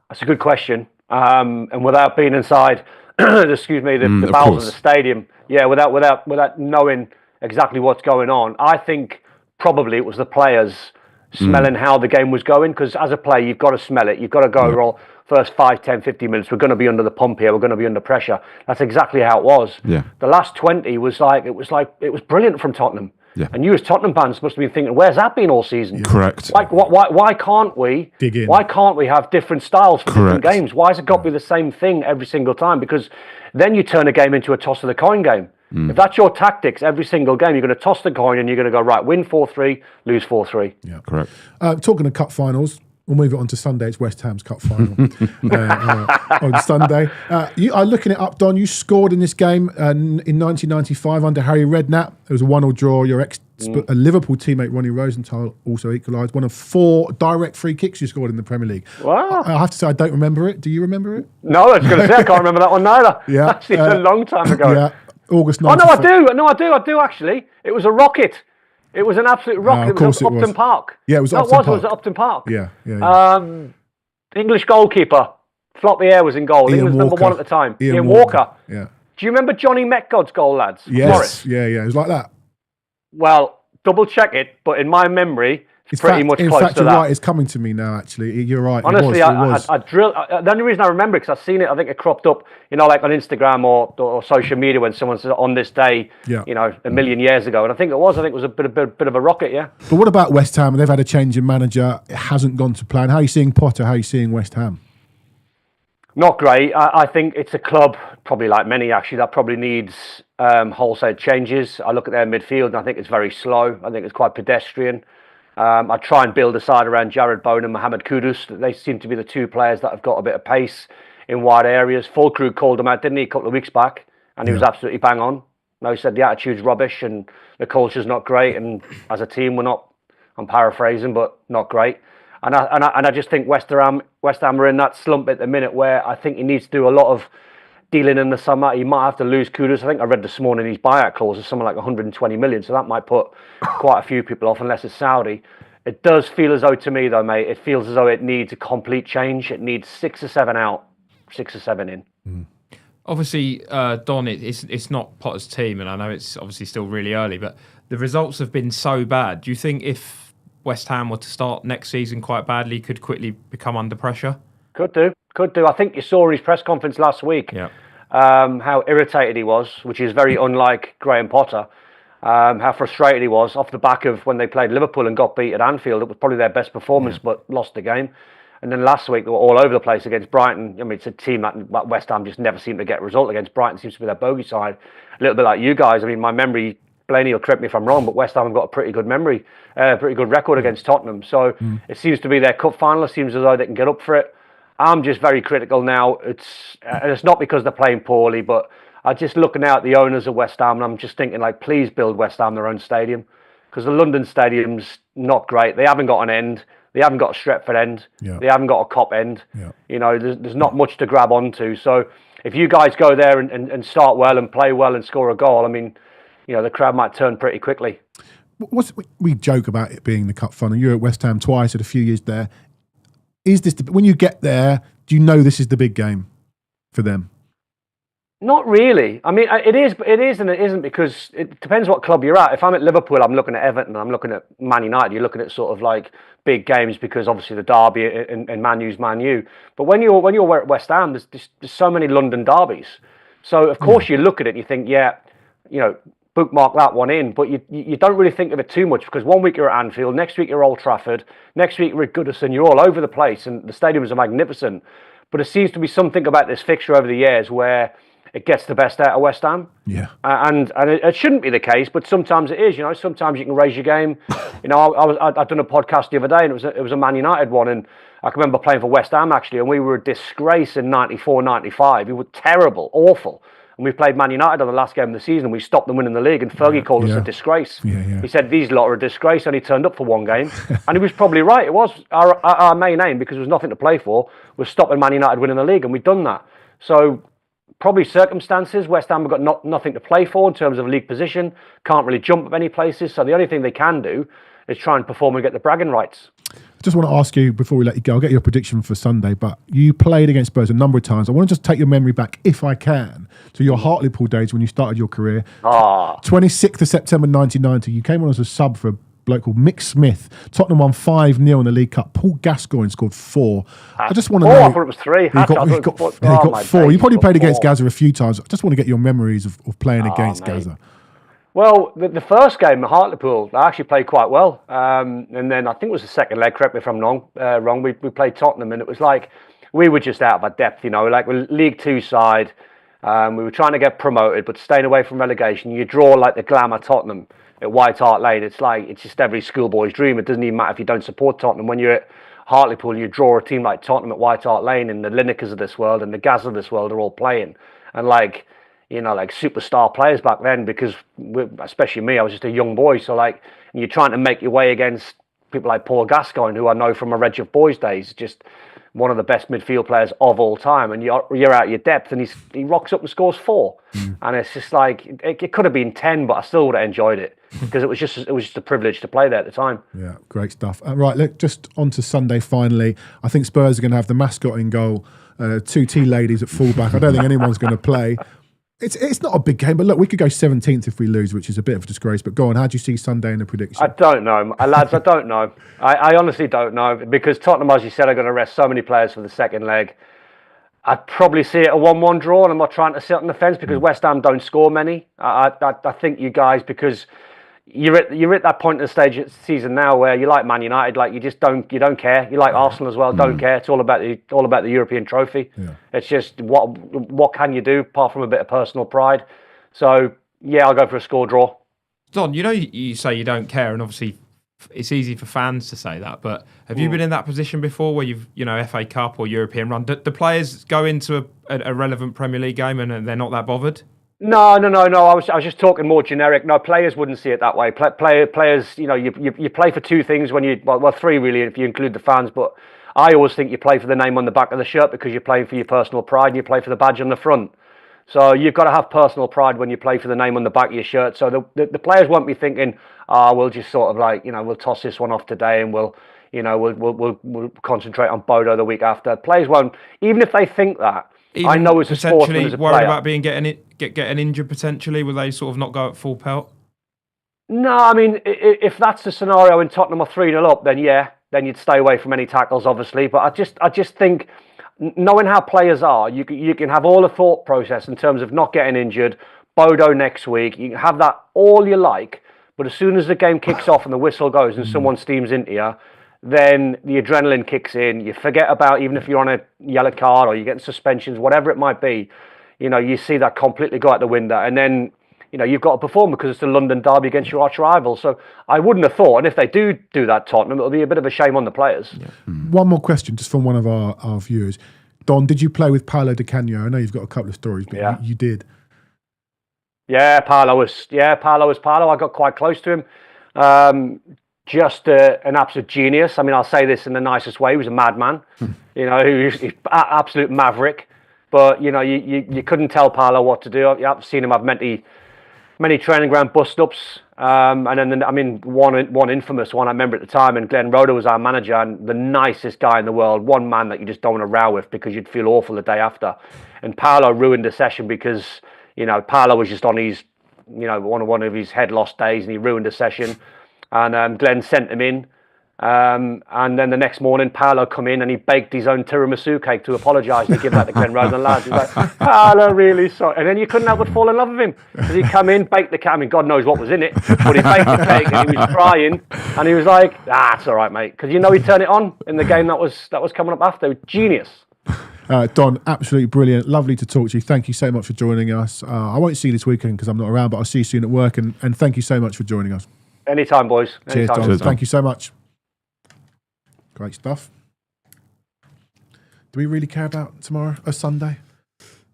That's a good question. And without being inside, excuse me, the bowels of the stadium, without knowing exactly what's going on, I think probably it was the players smelling how the game was going. Because as a player, you've got to smell it. You've got to go, roll first 5, 10, 15 minutes. We're going to be under the pump here. We're going to be under pressure. That's exactly how it was. Yeah. The last 20 was it was brilliant from Tottenham. Yeah. And you as Tottenham fans must have been thinking, where's that been all season? Correct. Why can't we dig in? Why can't we have different styles for different games? Why has it got to be the same thing every single time? Because then you turn a game into a toss of the coin game. If that's your tactics every single game, you're going to toss the coin and you're going to go, right, win 4-3, lose 4-3. Yeah, correct. Talking of cup finals, we'll move it on to Sunday. It's West Ham's cup final on Sunday. You are looking it up, Don. You scored in this game in 1995 under Harry Redknapp. It was a 1-1 draw. Your Liverpool teammate Ronnie Rosenthal also equalised. One of 4 direct free kicks you scored in the Premier League. Wow. I have to say, I don't remember it. Do you remember it? No, I was going to say, I can't remember that one either. Yeah. Actually, it's a long time ago. Yeah. August 94. Oh, no, I do, actually. It was a rocket. It was an absolute rocket. It was at Upton Park. Yeah, it was Upton Park. It was at Upton Park. Yeah. English goalkeeper, Floppy Air was in goal. England's number 1 at the time. Ian Walker. Yeah. Do you remember Johnny Metcod's goal, lads? Yes. Morris. Yeah. It was like that. Well, double check it, but in my memory, it's pretty much close to that. In fact, you're right. It's coming to me now, actually. You're right. Honestly, it was. I drilled. The only reason I remember it because I've seen it. I think it cropped up, like on Instagram or social media when someone said on this day, a million years ago. And I think it was a bit of a rocket, yeah. But what about West Ham? They've had a change in manager. It hasn't gone to plan. How are you seeing Potter? How are you seeing West Ham? Not great. I think it's a club, probably like many actually, that probably needs wholesale changes. I look at their midfield and I think it's very slow. I think it's quite pedestrian. I try and build a side around Jared Bowen and Mohamed Kudus. They seem to be the 2 players that have got a bit of pace in wide areas. Fulkrug called him out, didn't he, a couple of weeks back? And he was absolutely bang on. No, he said the attitude's rubbish and the culture's not great. And as a team, we're not, I'm paraphrasing, but not great. And I just think West Ham are in that slump at the minute where I think he needs to do a lot of dealing in the summer. He might have to lose Kudus. I think I read this morning his buyout clause is something like 120 million, so that might put quite a few people off unless it's Saudi. It does feel as though to me though, mate, it feels as though it needs a complete change. It needs 6 or 7 out, 6 or 7 in. Obviously, Don, it's not Potter's team, and I know it's obviously still really early, but the results have been so bad. Do you think if West Ham were to start next season quite badly, could quickly become under pressure? Could do. I think you saw his press conference last week, how irritated he was, which is very unlike Graham Potter, how frustrated he was off the back of when they played Liverpool and got beat at Anfield. It was probably their best performance, but lost the game. And then last week, they were all over the place against Brighton. I mean, it's a team that West Ham just never seemed to get a result against. Brighton seems to be their bogey side. A little bit like you guys. I mean, my memory, Blaney will correct me if I'm wrong, but West Ham have got a pretty good memory, pretty good record against Tottenham. So it seems to be their cup final. It seems as though they can get up for it. I'm just very critical now. It's not because they're playing poorly, but I'm just looking out at the owners of West Ham and I'm just thinking, like, please build West Ham their own stadium, because the London stadium's not great. They haven't got an end. They haven't got a Stretford end. Yeah. They haven't got a Kop end. Yeah. There's not much to grab onto. So if you guys go there and start well and play well and score a goal, I mean, the crowd might turn pretty quickly. We joke about it being the cup final. You were at West Ham twice, had a few years there. Is this when you get there? Do you know this is the big game for them? Not really. I mean, it is and it isn't, because it depends what club you're at. If I'm at Liverpool, I'm looking at Everton, I'm looking at Man United. You're looking at sort of like big games because obviously the derby and Man U's Man U. But when you're at West Ham, there's so many London derbies. So of course you look at it and you think, bookmark that one in. But you don't really think of it too much, because one week you're at Anfield, next week you're at Old Trafford, next week you're at Goodison. You're all over the place, and the stadiums are magnificent. But there seems to be something about this fixture over the years where it gets the best out of West Ham. Yeah. And it shouldn't be the case, but sometimes it is. Sometimes you can raise your game. I'd done a podcast the other day, and it was a Man United one, and I can remember playing for West Ham actually, and we were a disgrace in 94, 95. We were terrible, awful. And we played Man United on the last game of the season, and we stopped them winning the league, and Fergie called us a disgrace. Yeah. He said, these lot are a disgrace, and he turned up for one game. And he was probably right. It was our main aim, because there was nothing to play for, was stopping Man United winning the league, and we'd done that. So probably circumstances, West Ham have got nothing to play for in terms of league position, can't really jump up any places, so the only thing they can do is try and perform and get the bragging rights. I just want to ask you, before we let you go, I'll get your prediction for Sunday, but you played against Spurs a number of times. I want to just take your memory back, if I can, to your Hartlepool days when you started your career. 26th of September 1990, you came on as a sub for a bloke called Mick Smith. Tottenham won 5-0 in the League Cup. Paul Gascoigne scored 4. I just want to know. I thought it was 3. He got 4. You probably played against Gaza a few times. I just want to get your memories of playing against Gaza. Well, the first game at Hartlepool, I actually played quite well. And then I think it was the second leg, correct me if I'm wrong, we played Tottenham, and it was like we were just out of our depth, like we're League 2 side. We were trying to get promoted, but staying away from relegation. You draw like the glamour Tottenham at White Hart Lane. It's just every schoolboy's dream. It doesn't even matter if you don't support Tottenham. When you're at Hartlepool, you draw a team like Tottenham at White Hart Lane, and the Linekers of this world and the Gaz of this world are all playing. And like superstar players back then, because especially me, I was just a young boy. So you're trying to make your way against people like Paul Gascoigne, who I know from my Red Jeff Boys days, just one of the best midfield players of all time. And you're out your depth, and he rocks up and scores 4. And it's just like, it could have been 10, but I still would have enjoyed it, because it was just a privilege to play there at the time. Yeah, great stuff. Right, look, just on to Sunday finally. I think Spurs are going to have the mascot in goal, 2 tea ladies at fullback. I don't think anyone's going to play. It's not a big game, but look, we could go 17th if we lose, which is a bit of a disgrace. But go on, how do you see Sunday in the prediction? I don't know, lads. I don't know. I honestly don't know, because Tottenham, as you said, are going to rest so many players for the second leg. I'd probably see it a 1-1 draw, and I'm not trying to sit on the fence, because West Ham don't score many. I think you guys, because you're at that point in the stage of the season now where you like Man United, like you don't care. You like Arsenal as well, don't care. It's all about the European trophy. Yeah. It's just what can you do apart from a bit of personal pride. So yeah, I'll go for a score draw. Don, you say you don't care, and obviously it's easy for fans to say that, but have you been in that position before where you've FA Cup or European run? Do players go into a relevant Premier League game and they're not that bothered? No. I was just talking more generic. No, players wouldn't see it that way. Players, you play for 2 things when well 3 really if you include the fans. But I always think you play for the name on the back of the shirt, because you're playing for your personal pride, and you play for the badge on the front. So you've got to have personal pride when you play for the name on the back of your shirt. So the players won't be thinking, we'll just sort of we'll toss this one off today, and we'll concentrate on Bodo the week after. Players won't, even if they think that. Even I know as a sportsman, as a player, worried about getting injured potentially. Will they sort of not go at full pelt? No, I mean, if that's the scenario in Tottenham are 3-0 up, then yeah, then you'd stay away from any tackles, obviously. But I just think, knowing how players are, you can have all the thought process in terms of not getting injured. Bodo next week, you can have that all you like, but as soon as the game kicks off and the whistle goes and someone steams into you, then the adrenaline kicks in. You forget about, even if you're on a yellow card or you're getting suspensions, whatever it might be, you see that completely go out the window. And then, you've got to perform, because it's the London derby against your arch rival. So I wouldn't have thought, and if they do that Tottenham, it'll be a bit of a shame on the players. Yeah. One more question, just from one of our viewers. Don, did you play with Paolo Di Canio? I know you've got a couple of stories, but you did. Yeah, Paolo was Paolo. I got quite close to him. Just an absolute genius. I mean, I'll say this in the nicest way. He was a madman, he's absolute maverick. But, you couldn't tell Paolo what to do. I've seen him have many training ground bust-ups. And then, I mean, one infamous one I remember at the time, and Glenn Roeder was our manager, and the nicest guy in the world, one man that you just don't want to row with because you'd feel awful the day after. And Paolo ruined the session because, Paolo was just on his, one of his head loss days, and he ruined the session. And Glenn sent him in. And then the next morning, Paolo come in and he baked his own tiramisu cake to apologise and give that to Glenn Roeder and lads. He's like, Paolo, really sorry. And then you couldn't help but fall in love with him because he come in, baked the cake. I mean, God knows what was in it, but he baked the cake and he was crying. And he was like, it's all right, mate, because he'd turn it on in the game that was coming up after. Genius. Don, absolutely brilliant. Lovely to talk to you. Thank you so much for joining us. I won't see you this weekend because I'm not around, but I'll see you soon at work. And thank you so much for joining us. Anytime, boys. Cheers, Anytime. Don. Cheers, Don. Thank you so much. Great stuff. Do we really care about tomorrow or Sunday?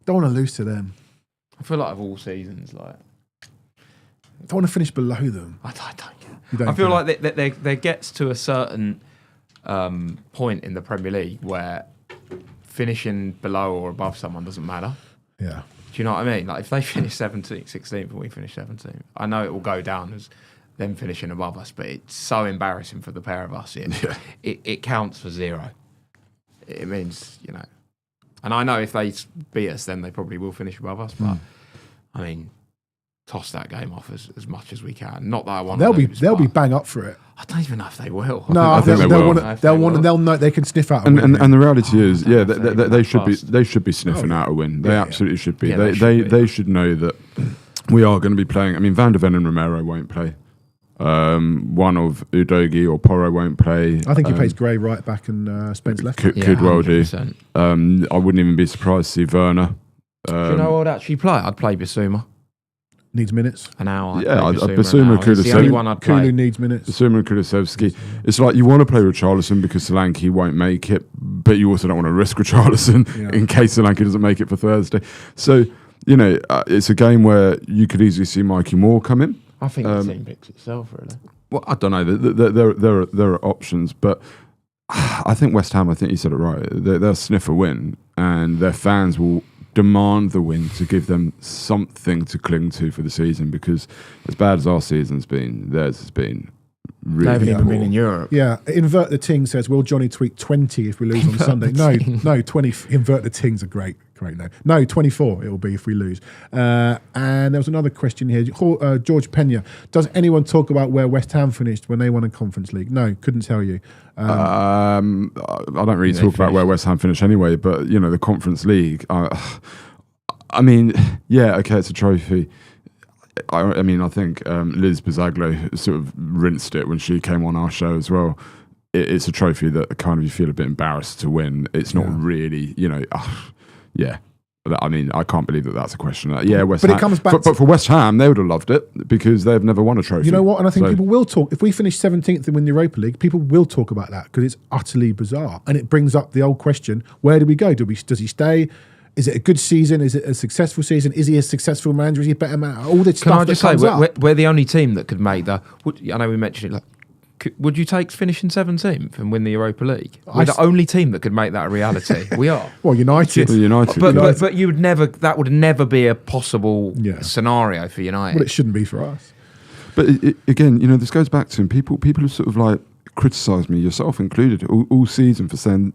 Don't want to lose to them. I feel like of all seasons, like Don't want to finish below them. I don't care. You don't I feel care. like there gets to a certain point in the Premier League where finishing below or above someone doesn't matter. Yeah. Do you know what I mean? Like if they finish 17th, 16th, and we finish 17th, I know it will go down as them finishing above us, but it's so embarrassing for the pair of us. It counts for zero. It means, and I know if they beat us, then they probably will finish above us. But I mean, toss that game off as much as we can. Not that I want. They'll be bang up for it. I don't even know if they will. No, I think they will. They'll know they can sniff out. And the reality is, Yeah, they should be fast. they should be sniffing out a win. They absolutely should be. Yeah, They should know that we are going to be playing. I mean, Van der Ven and Romero won't play. One of Udogi or Porro won't play. I think he plays Gray right back and Spence left. Could well do. 100%. I wouldn't even be surprised to see Werner. Do you know what I'd actually play? I'd play Basuma Needs minutes. an hour. I'd Yeah, play Basuma an hour. could It's have the only said- one I'd play. Kulu needs minutes. Basuma and Kulusevski. It's like you want to play Richarlison because Solanke won't make it, but you also don't want to risk Richarlison in case Solanke doesn't make it for Thursday. So, it's a game where you could easily see Mikey Moore come in. I think the team picks itself, really. Well, I don't know. There are options, but I think West Ham, I think you said it right, they'll sniff a win and their fans will demand the win to give them something to cling to for the season, because as bad as our season's been, theirs has been They haven't really even poor. been in Europe. Yeah, Invert the Ting says, will Johnny tweet 20 if we lose on Sunday? No, 20. Invert the Tings are great no. No, 24 it will be if we lose. And there was another question here. George Pena, does anyone talk about where West Ham finished when they won a Conference League? No, couldn't tell you. I don't really talk about where West Ham finished anyway, but the Conference League. I mean, yeah, okay, it's a trophy. I mean, I think Liz Bazaglo sort of rinsed it when she came on our show as well. It's a trophy that kind of you feel a bit embarrassed to win. It's not really, yeah. I mean, I can't believe that that's a question. Yeah, West But it Ham. comes back But for West Ham, they would have loved it because they've never won a trophy. You know what? And I think So- people will talk. If we finish 17th and win the Europa League, people will talk about that because it's utterly bizarre. And it brings up the old question, where do we go? Does he stay? Is it a good season? Is it a successful season? Is he a successful manager? Is he a better man? All the Can stuff I that just say, comes up. we're the only team that could make I know we mentioned it, like, would you take finishing 17th and win the Europa League? We're the only team that could make that a reality. We are. Well, United. Well, United. But you would never. That would never be a possible Yeah. scenario for United. Well, it shouldn't be for us. But again, this goes back to people have sort of like criticised me, yourself included, all season for saying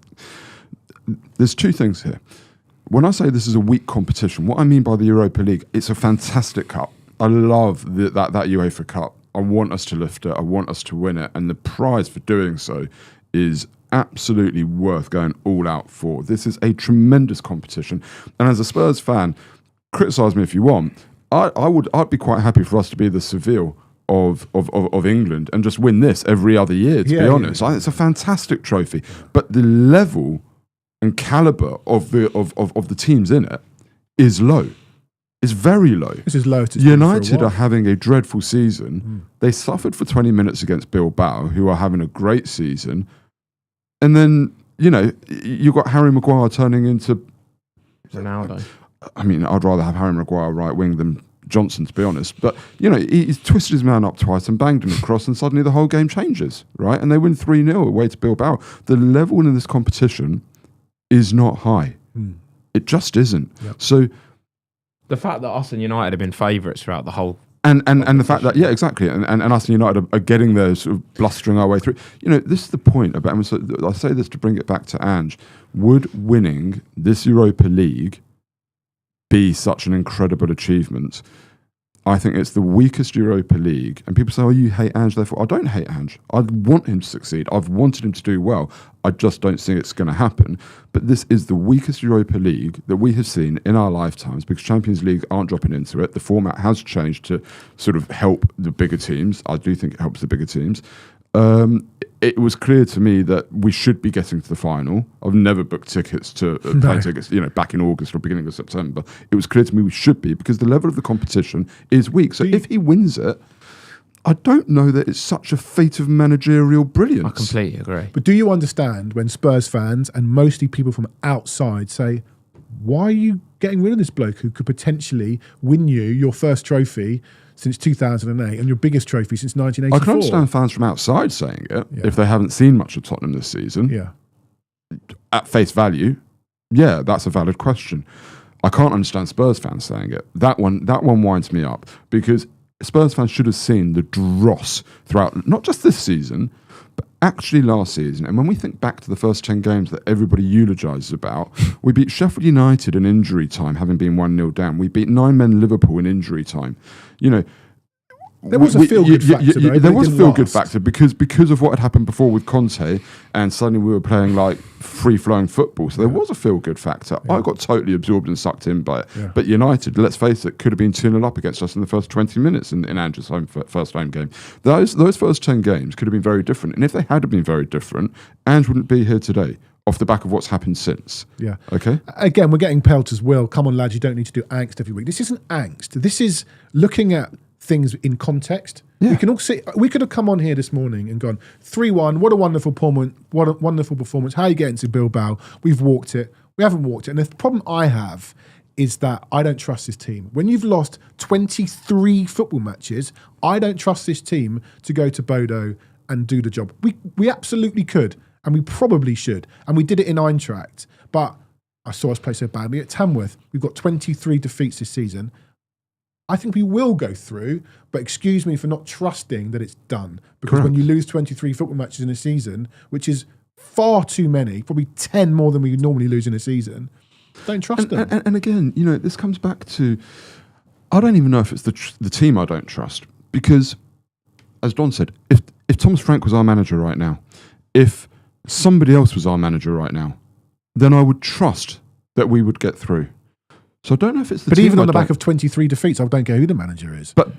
there's two things here. When I say this is a weak competition, what I mean by the Europa League, it's a fantastic cup. I love that UEFA Cup. I want us to lift it. I want us to win it. And the prize for doing so is absolutely worth going all out for. This is a tremendous competition. And as a Spurs fan, criticise me if you want. I'd be quite happy for us to be the Seville of England and just win this every other year, to be honest. I think it's a fantastic trophy. But the level and calibre of the teams in it is low. It's very low. This is low. To United are having a dreadful season. They suffered for 20 minutes against Bilbao, who are having a great season. And then, you've got Harry Maguire turning into... Ronaldo. I mean, I'd rather have Harry Maguire right wing than Johnson, to be honest. But, he's twisted his man up twice and banged him across, and suddenly the whole game changes, right? And they win 3-0 away to Bilbao. The level in this competition is not high. It just isn't. Yep. So... The fact that us and United have been favourites throughout the whole And the fact that, yeah, exactly. And us and United are getting there, sort of blustering our way through. You know, this is the point about, and so I say this to bring it back to Ange. Would winning this Europa League be such an incredible achievement? I think it's the weakest Europa League. And people say, oh, you hate Ange, therefore. I don't hate Ange. I want him to succeed. I've wanted him to do well. I just don't think it's going to happen. But this is the weakest Europa League that we have seen in our lifetimes because Champions League aren't dropping into it. The format has changed to sort of help the bigger teams. I do think it helps the bigger teams. It was clear to me that we should be getting to the final. I've never booked tickets to play tickets, back in August or beginning of September. It was clear to me we should be because the level of the competition is weak. So if he wins it, I don't know that it's such a fate of managerial brilliance. I completely agree. But do you understand when Spurs fans and mostly people from outside say, why are you getting rid of this bloke who could potentially win you your first trophy since 2008 and your biggest trophy since 1984? I can understand fans from outside saying it if they haven't seen much of Tottenham this season. Yeah. At face value, yeah, that's a valid question. I can't understand Spurs fans saying it. That one winds me up because Spurs fans should have seen the dross throughout, not just this season, but actually last season. And when we think back to the first 10 games that everybody eulogises about, we beat Sheffield United in injury time, having been 1-0 down. We beat 9-men Liverpool in injury time. There was a feel-good factor, though. There was a feel-good factor because of what had happened before with Conte, and suddenly we were playing like free-flowing football. So there was a feel-good factor. I got totally absorbed and sucked in by it. Yeah. But United, let's face it, could have been 2-0 up against us in the first 20 minutes in Ange's first home game. Those first 10 games could have been very different. And if they had been very different, Ange wouldn't be here today off the back of what's happened since. Yeah. Okay? Again, we're getting pelters. Will, come on, lads, you don't need to do angst every week. This isn't angst. This is looking at things in context. Yeah. We can all see. We could have come on here this morning and gone 3-1. What a wonderful performance! What a wonderful performance! How are you getting to Bilbao? We've walked it. We haven't walked it. And the problem I have is that I don't trust this team. When you've lost 23 football matches, I don't trust this team to go to Bodo and do the job. We absolutely could, and we probably should, and we did it in Eintracht. But I saw us play so badly at Tamworth. We've got 23 defeats this season. I think we will go through, but excuse me for not trusting that it's done. Because when you lose 23 football matches in a season, which is far too many, probably 10 more than we normally lose in a season, don't trust them. And again, this comes back to, I don't even know if it's the team I don't trust. Because, as Don said, if Thomas Frank was our manager right now, if somebody else was our manager right now, then I would trust that we would get through. So I don't know if it's the team. But even on the back of 23 defeats, I don't care who the manager is. But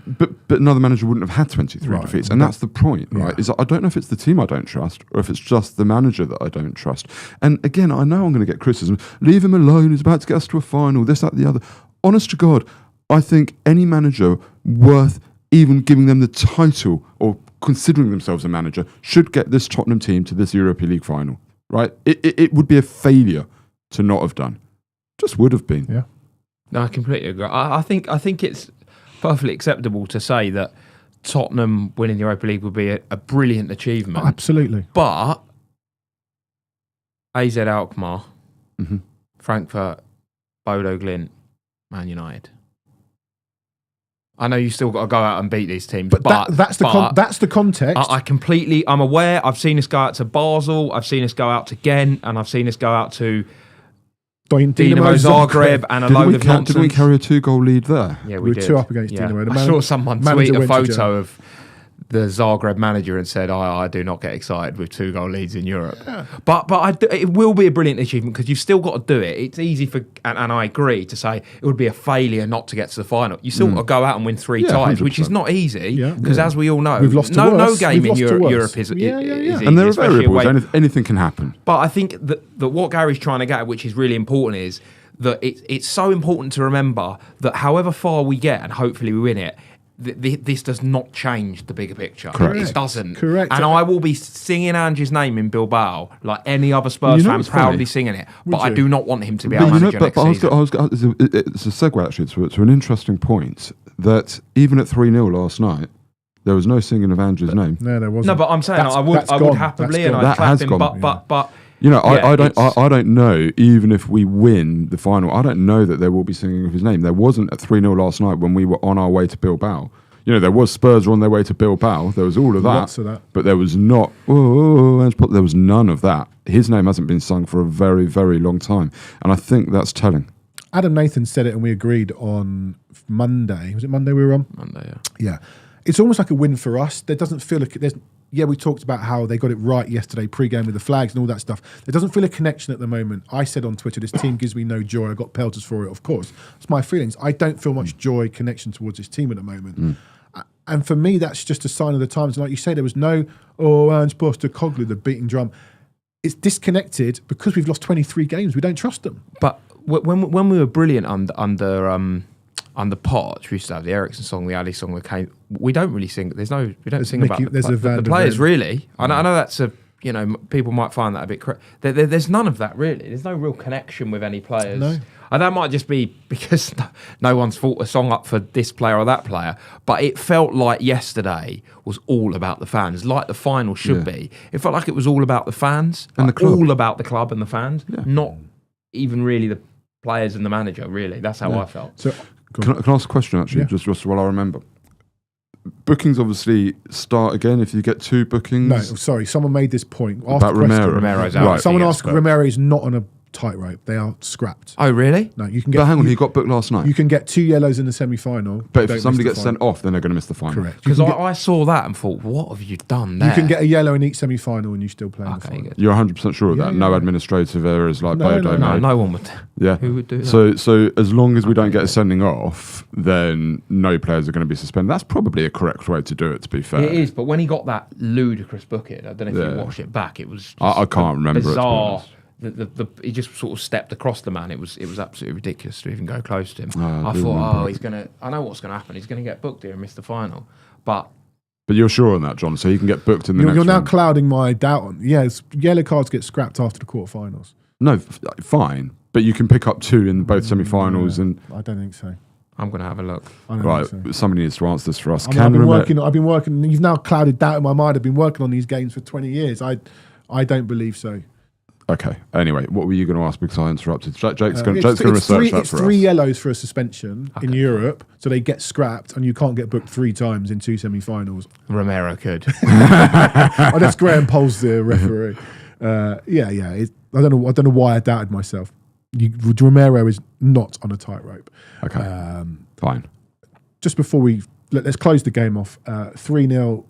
another manager wouldn't have had 23 defeats. And that's the point, right? Is I don't know if it's the team I don't trust or if it's just the manager that I don't trust. And again, I know I'm going to get criticism. Leave him alone. He's about to get us to a final, this, that, the other. Honest to God, I think any manager worth even giving them the title or considering themselves a manager should get this Tottenham team to this Europa League final, right? It would be a failure to not have done. Just would have been. Yeah. No, I completely agree. I think it's perfectly acceptable to say that Tottenham winning the Europa League would be a brilliant achievement. Oh, absolutely. But AZ Alkmaar, Frankfurt, Bodo Glimt, Man United. I know you still got to go out and beat these teams, but that's the context. I'm aware. I've seen us go out to Basel. I've seen us go out to Ghent, and I've seen us go out to Dinamo Zagreb and a load of nonsense. Didn't we carry a 2-goal lead there? Yeah, we were did. 2 up against Dinamo. I saw someone tweet a photo of the Zagreb manager and said, I do not get excited with 2-goal leads in Europe. Yeah. But it will be a brilliant achievement because you've still got to do it. It's easy and I agree to say it would be a failure not to get to the final. You still got to go out and win 3 times, 100%. Which is not easy because as we all know, we've lost no game in Europe is easy. And there are variables. Anything can happen. But I think that what Gary's trying to get at, which is really important, is that it's so important to remember that however far we get, and hopefully we win it, this does not change the bigger picture. Correct. It doesn't. Correct. And I will be singing Ange's name in Bilbao like any other Spurs fan, proudly singing it. But I do not want him to be our manager next season. It's a segue actually to an interesting point that even at 3-0 last night, there was no singing of Ange's name. No, there wasn't. No, but I'm saying I would happily, and I'd clap him. But I don't know, even if we win the final, I don't know that there will be singing of his name. There wasn't at 3-0 last night when we were on our way to Bilbao. there was Spurs on their way to Bilbao. There was all of that. Lots of that. But there was not, there was none of that. His name hasn't been sung for a very, very long time. And I think that's telling. Adam Nathan said it and we agreed on Monday. Was it Monday we were on? Monday, yeah. Yeah. It's almost like a win for us. There doesn't feel like there's. Yeah, we talked about how they got it right yesterday, pre-game with the flags and all that stuff. There doesn't feel a connection at the moment. I said on Twitter, this team gives me no joy. I got pelters for it, of course. It's my feelings. I don't feel much joy, connection towards this team at the moment. And for me, that's just a sign of the times. And like you say, there was no, Ernst Postecoglou, the beating drum. It's disconnected because we've lost 23 games. We don't trust them. But when we were brilliant under Poch, we used to have the Ericsson song, the Ali song that came. We don't really sing. We don't sing Mickey, about there's a Van the der players Ven. really. I know that's people might find that a bit. There's none of that really. There's no real connection with any players. No. And that might just be because no one's thought a song up for this player or that player. But it felt like yesterday was all about the fans, like the final should be. It felt like it was all about the fans And like the club. all about the club and the fans, Yeah. not even really the players and the manager. Really, that's how I felt. So, Can I ask a question, actually, Yeah. just while I remember? Bookings obviously start again if you get 2 bookings. no, sorry. Someone made this point. Asked About the question. Romero. Romero's out. Right. Someone He gets asked booked. Romero is not on a tightrope. They are scrapped. Oh really? No, you can get. But hang on, you, he got booked last night. you can get 2 yellows in the semi-final. But Don't if somebody miss the gets sent final. off, then they're going to miss the final. Correct. You Because can get- I saw that and thought, what have you done there? You can get a yellow in each semi-final and you still play in the Okay, final. good. You're 100% sure of Yeah, that? yeah, No yeah. administrative errors like No, Bodo no, made? No one would. Yeah. Who would do that? So as long as we don't get a sending off, then no players are going to be suspended. That's probably a correct way to do it, to be fair. It is, but when he got that ludicrous booking, I don't know if Yeah. you watched it back. It was just I can't remember it, to be bizarre. honest. He just sort of stepped across the man. It was absolutely ridiculous to even go close to him. I I do remember thought, it. he's gonna. I know what's gonna happen. He's gonna get booked here and miss the final. But But you're sure on that, John? So he can get booked in the You're next now round? clouding my doubt on. Yes, yellow cards get scrapped after the quarterfinals. No, fine. But you can pick up 2 in both semi-finals. And I don't think so. I'm gonna have a look. I don't right, think so. somebody needs to answer this for us. I've been working. I've been working. You've now clouded doubt in my mind. I've been working on these games for 20 years. I don't believe so. Okay. Anyway, what were you going to ask because I interrupted? Jake's going It's to research three, that it's for 3 us. yellows for a suspension in Europe, so they get scrapped, and you can't get booked 3 times in 2 semi-finals. Romero could. Oh, that's Graham Poll's the referee. I don't know why I doubted myself. Romero is not on a tightrope. Okay. Fine. Just before let's close the game off. 3-0.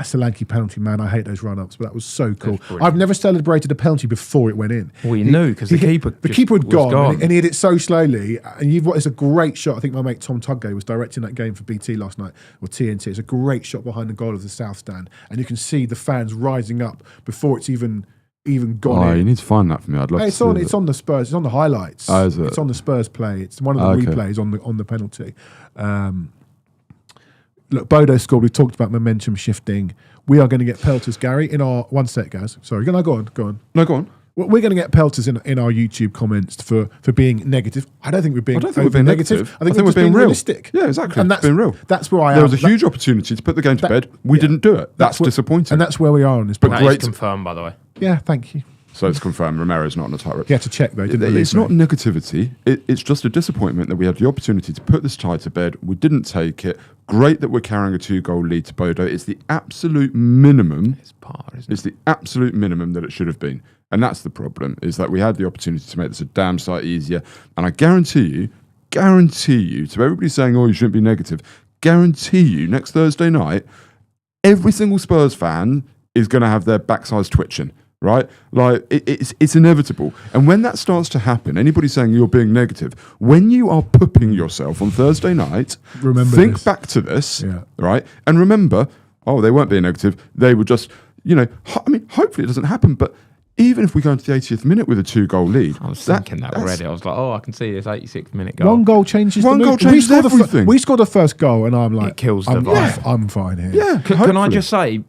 Solanke penalty, man. I hate those run-ups, but that was so cool. brilliant. I've never celebrated a penalty before it went in. Well, you knew because the keeper had was gone, and he hit it so slowly. And it's a great shot. I think my mate Tom Tudgay was directing that game for BT last night, or TNT. It's a great shot behind the goal of the South Stand, and you can see the fans rising up before it's even gone Oh, in. you need to find that for me. I'd love Hey, to it's see on. it. It's on the Spurs. It's on the highlights. Oh, is it? It's on the Spurs play. It's one of the Okay. replays on the penalty. Look, Bodo scored. We talked about momentum shifting. We are going to get pelters, Gary. In our 1 sec, guys. Sorry, go on. No, go on. We're going to get pelters in our YouTube comments for being negative. I don't think we're being. I don't think we're being negative. I think we're we're just being real. realistic. Yeah, exactly. And It's been real. That's where I am. There was a huge opportunity to put the game to bed. We didn't do it. That's where- disappointing. and that's where we are on this. But podcast. That is great. confirmed, by the way. Yeah, thank you. So it's confirmed Romero's not on the tightrope. You had to check though. Didn't It's not negativity. It's just a disappointment that we had the opportunity to put this tie to bed. We didn't take it. Great that we're carrying a 2-goal lead to Bodo. It's the absolute minimum. It's par, isn't it? It's the absolute minimum that it should have been. And that's the problem, is that we had the opportunity to make this a damn sight easier. And I guarantee you, to everybody saying, oh, you shouldn't be negative, guarantee you, next Thursday night, every single Spurs fan is going to have their backsides twitching. Right? Like, it's inevitable. And when that starts to happen, anybody saying you're being negative, when you are pooping yourself on Thursday night, Remember think this. back to this, Yeah. right? And remember, they weren't being negative. They were just, hopefully it doesn't happen, but even if we go into the 80th minute with a 2-goal lead, I was thinking that already. I was like, I can see this 86th minute goal. One goal changes. One the goal mood. changes everything. We scored the first goal, and I'm like, It kills the I'm, vibe. I'm fine here. yeah. Can I hopefully. just say,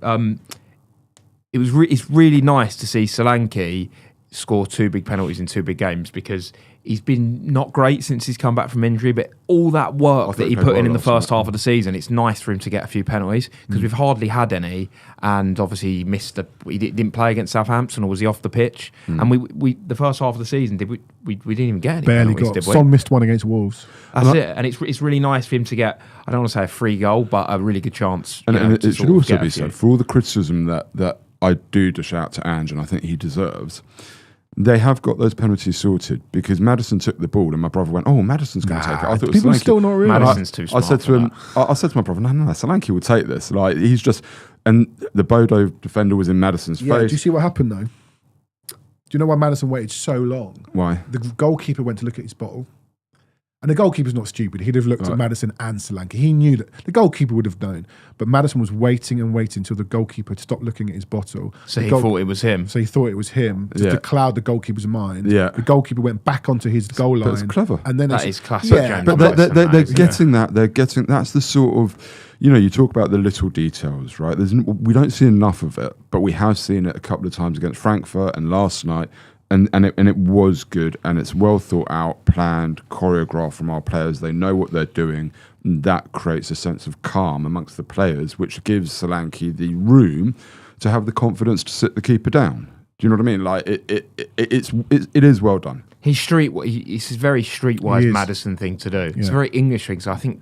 it's really nice to see Solanke score 2 big penalties in 2 big games, because he's been not great since he's come back from injury, but all that work that he put in the first half of the season, it's nice for him to get a few penalties, because we've hardly had any, and obviously he didn't play against Southampton, or was he off the pitch? And we the first half of the season, we didn't even get any Barely penalties, got. did we? Son missed one against Wolves. That's it, and it's really nice for him to get, I don't want to say a free goal, but a really good chance. And to it sort should of also get a be few. said, for all the criticism that I do dish out to Ange, and I think he deserves, they have got those penalties sorted, because Maddison took the ball and my brother went, "Oh, Maddison's going to take it." I thought People it was still Solanke. not really. Maddison's too smart I said to for him, I said to my brother, "No, Solanke will take this." Like, he's just, and the Bodo defender was in Maddison's Yeah, face. do you see what happened though? Do you know why Maddison waited so long? Why? The goalkeeper went to look at his bottle. And the goalkeeper's not stupid. He'd have looked at Maddison and Solanke. He knew that the goalkeeper would have known. But Maddison was waiting and waiting until the goalkeeper stopped looking at his bottle. So he thought it was him. So he thought it was him, just to cloud the goalkeeper's mind. Yeah. The goalkeeper went back onto his goal line. That's clever. And then That is classic, Yeah, James. but But they're Maddison, getting that. They're getting, that's the sort of, you talk about the little details, right? We don't see enough of it, but we have seen it a couple of times against Frankfurt and last night. And it was good, and it's well thought out, planned, choreographed from our players. They know what they're doing. And that creates a sense of calm amongst the players, which gives Solanke the room to have the confidence to sit the keeper down. Do you know what I mean? Like it is well done. It's a very streetwise He is. Maddison thing to do. It's Yeah. a very English thing. So I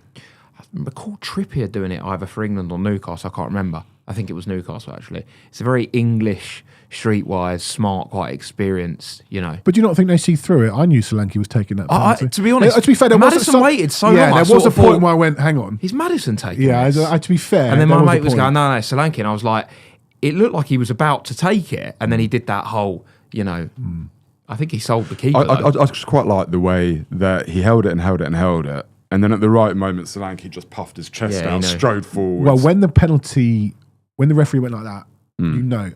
recall Trippier doing it either for England or Newcastle. I can't remember. I think it was Newcastle, actually. It's a very English, streetwise, smart, quite experienced, But do you not think they see through it? I knew Solanke was taking that penalty. to be honest, to be fair, there Maddison waited so long. Yeah, I there was sort a of point thought, where I went, hang on. Is Maddison taking Yeah, this? to be fair. And then there my was a mate was point. going, no, Solanke. And I was like, it looked like he was about to take it. And then he did that whole, I think he sold the keeper. I just quite like the way that he held it and held it and held it. And then at the right moment, Solanke just puffed his chest out, strode forward. Well, when the referee went like that,